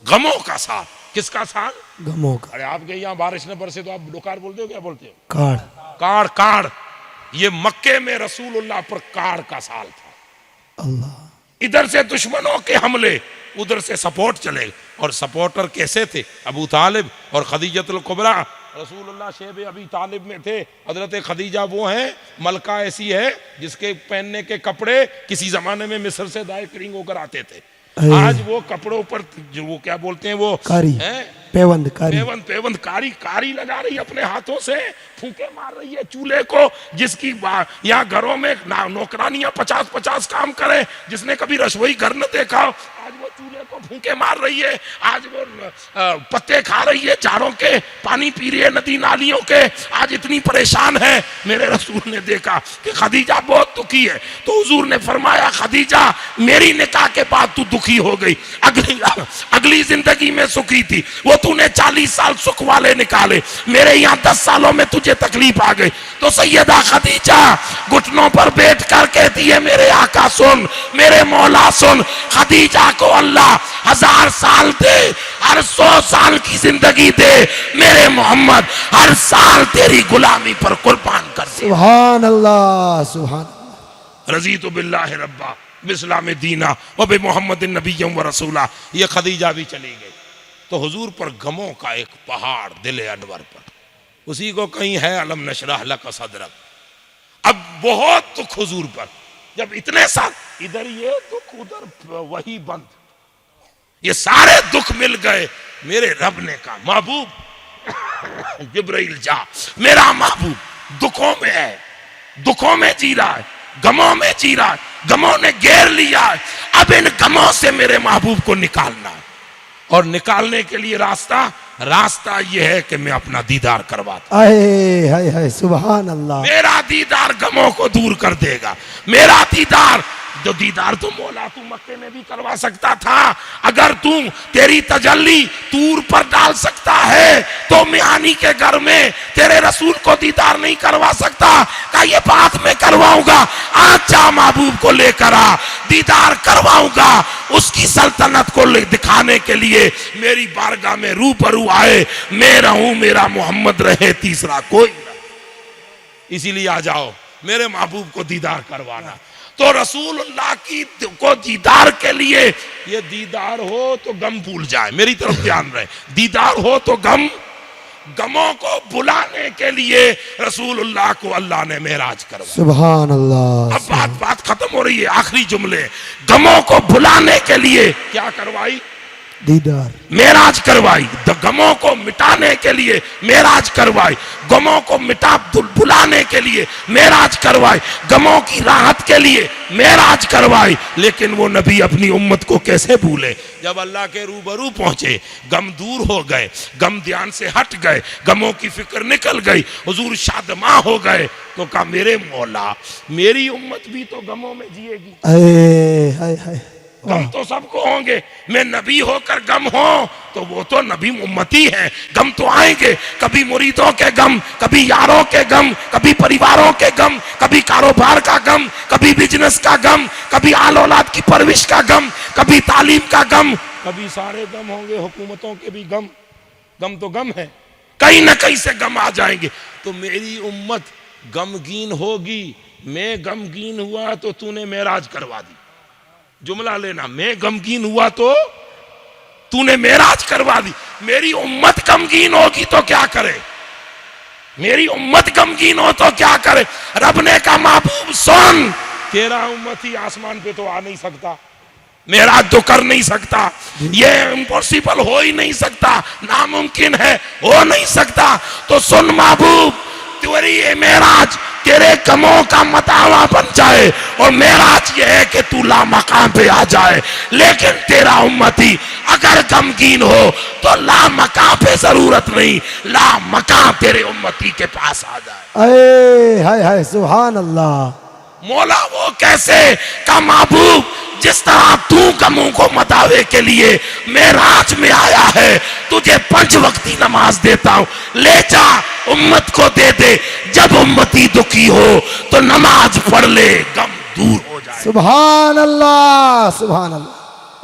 गमों का साल। किसका साल? गमों का। अरे आपके यहाँ बारिश न बरसे तो आप डोकार बोलते हो, क्या बोलते हो? काड़। काड़ काड़, ये मक्के में रसूलुल्लाह पर काड़ का साल था। अल्लाह। इधर से दुश्मनों के हमले, उधर से सपोर्ट चले। और सपोर्टर कैसे थे? अबू तालिब और खदीजतुल कुबरा। रसूलुल्लाह शेब अबी तालिब में थे। हजरत खदीजा वो हैं, मलका ऐसी है जिसके पहनने के कपड़े किसी जमाने में मिस्र से दायरिंग होकर आते थे। आज वो कपड़ों पर जो वो क्या बोलते हैं, वो कारी हैं पेवंद, कारी पेवंद कारी लगा रही है अपने हाथों से, फूंके मार रही है चूल्हे को। जिसकी यहाँ घरों में नौकरानियां 50-50 काम करे, जिसने कभी रसोई घर न देखा, आज वो चूल्हे को फूंके मार रही है। आज वो पत्ते खा रही है झाड़ों के, पानी पी रही है नदी नालियों के। आज इतनी परेशान है। मेरे रसूल ने देखा कि खदीजा बहुत दुखी है, तो हुजूर ने फरमाया, खदीजा मेरी निकाह के बाद तू दुखी हो गई, अगली जिंदगी में सुखी थी, वो तूने 40 साल सुख वाले निकाले, मेरे यहाँ 10 सालों में तुझे तकलीफ आ गई। तो सैयदा खदीजा घुटनों पर बैठ कर कहती है, मेरे आका सुन, मेरे मौला सुन, खदीजा को अल्लाह 1000 साल दे, हर 100 साल की जिंदगी दे, मेरे मोहम्मद हर साल तेरी गुलामी पर कुर्बान कर दे। सुभान अल्लाह, सुभान। रज़ीतु बिल्लाहि रब्बा बिस्लाम दीना व बि मुहम्मदिन नबिय्यम व रसूला। ये खदीजा भी चली गई। तो हुजूर पर गमों का एक पहाड़ दिले अनवर पर, उसी को कहीं है अलम नशरह लक सदरक। अब बहुत दुख हुजूर पर, जब इतने साल इधर ये दुख उधर वही बंद, ये सारे दुख मिल गए। मेरे रब ने कहा, महबूब जिब्राइल जा, मेरा महबूब दुखों में है, दुखों में जी रहा है, गमों में जी रहा है, गमों ने घेर लिया है। अब इन गमों से मेरे महबूब को निकालना है। और निकालने के लिए रास्ता यह है कि मैं अपना दीदार करवाता। आए हाय हाय, सुभान अल्लाह। मेरा दीदार गमों को दूर कर देगा। मेरा दीदार, जो दीदार तो मौला तू मक्के में भी करवा सकता था, अगर तू तेरी तजल्ली तूर पर डाल सकता है तो मियानी के घर में तेरे रसूल को दीदार नहीं करवा सकता। का ये बात मैं करवाऊंगा, आजा महबूब को लेकर आ, दीदार करवाऊंगा। उसकी सल्तनत को दिखाने के लिए मेरी बारगाह में रूबरू आए, मैं रहूं, मेरा मोहम्मद रहे, तीसरा कोई नहीं। इसीलिए आ जाओ, मेरे महबूब को दीदार करवाना। तो रसूलुल्लाह की को दीदार के लिए, ये दीदार हो तो गम भूल जाए, मेरी तरफ ध्यान रहे, दीदार हो तो गमों को बुलाने के लिए रसूलुल्लाह को अल्लाह ने मेराज करवाया। सुभान अल्लाह। अब बात खत्म हो रही है, आखिरी जुमले। गमों को बुलाने के लिए क्या करवाई? दीदार, मेराज करवाई। गमों को मिटाने के लिए मेराज करवाई, गमों को बुलाने के लिए मेराज करवाई, गमों की राहत के लिए मेराज करवाई। लेकिन वो नबी अपनी उम्मत को कैसे भूले? जब अल्लाह के रूबरू पहुंचे, गम दूर हो गए, गम ध्यान से हट गए, गमों की फिक्र निकल गई, हुजूर शादमा हो गए। तो कहा, मेरे मौला, मेरी उम्मत भी तो गमों में जिएगी। हाय हाय, गम तो सबको होंगे, मैं नबी होकर गम हो तो वो तो नबी उम्मती है, गम तो आएंगे। कभी मुरीदों के गम, कभी यारों के गम, कभी परिवारों के गम, कभी कारोबार का गम, कभी बिजनेस का गम, कभी आल औलाद की परविश का गम, कभी तालीम का गम, कभी सारे गम होंगे, हुकूमतों के भी गम। गम तो गम है, कहीं ना कहीं से गम आ जाएंगे। तो मेरी उम्मत गमगीन होगी। मैं गमगीन हुआ तो तूने मेराज करवा दी। जुमला लेना, मैं गमगीन हुआ तो तूने मेराज करवा दी। मेरी उम्मत गमगीन होगी तो क्या करे? मेरी उम्मत गमगीन हो तो क्या करे? रब ने कहा, महबूब सुन, तेरा उम्मती आसमान पे तो आ नहीं सकता, मेराज तो कर नहीं सकता, ये इम्पॉसिबल हो ही नहीं सकता, नामुमकिन है, हो नहीं सकता। तो सुन महबूब, तेरी ये मेराज तेरे गमों का मतावा बन जाए, और मेराज ये है कि तू ला मकाम पे आ जाए। लेकिन तेरा उम्मती अगर गमगीन हो तो ला मकाम पे जरूरत नहीं, ला मकाम तेरे उम्मती के पास आ जाए। अरे हाय हाय, सुभान अल्लाह। मौला वो कैसे? का महबूब, जिस तरह तू गमों को मतावे के लिए मेराज में आया है, तुझे 5 वक्ती नमाज देता हूं, ले जा, उम्मत को दे दे। जब उम्मती दुखी हो तो नमाज पढ़ ले, गम दूर हो जाए। सुभान अल्लाह, सुभान अल्लाह।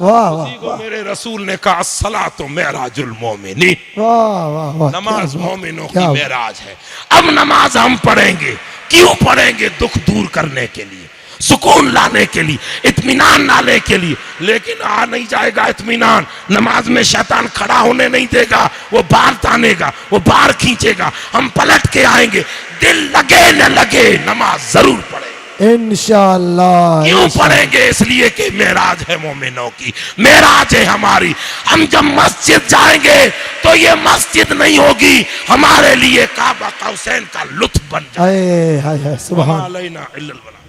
वाह वाह उसी को मेरे रसूल ने कहा सलातो मेराजुल मोमिनीन, वाह वाह वाह, नमाज क्या मोमिनों की क्या मेराज है। अब नमाज हम पढ़ेंगे, क्यों पढ़ेंगे? दुख दूर करने के लिए, सुकून लाने के लिए, इत्मीनान लाने के लिए। लेकिन आ नहीं जाएगा इत्मीनान, नमाज में शैतान खड़ा होने नहीं देगा, वो बार तानेगा, वो बार खींचेगा, हम पलट के आएंगे। दिल लगे न लगे नमाज जरूर पढ़ेंगे। इंशाअल्लाह। क्यों पढ़ेंगे? इसलिए कि मेराज है मोमिनों की, मेराज है हमारी। हम जब मस्जिद जाएंगे तो ये मस्जिद नहीं होगी, हमारे लिए काबा कौसैन का लुत्फ बन जाए। हाय हाय हाय, सुभान अलैना इल्लल बलाग।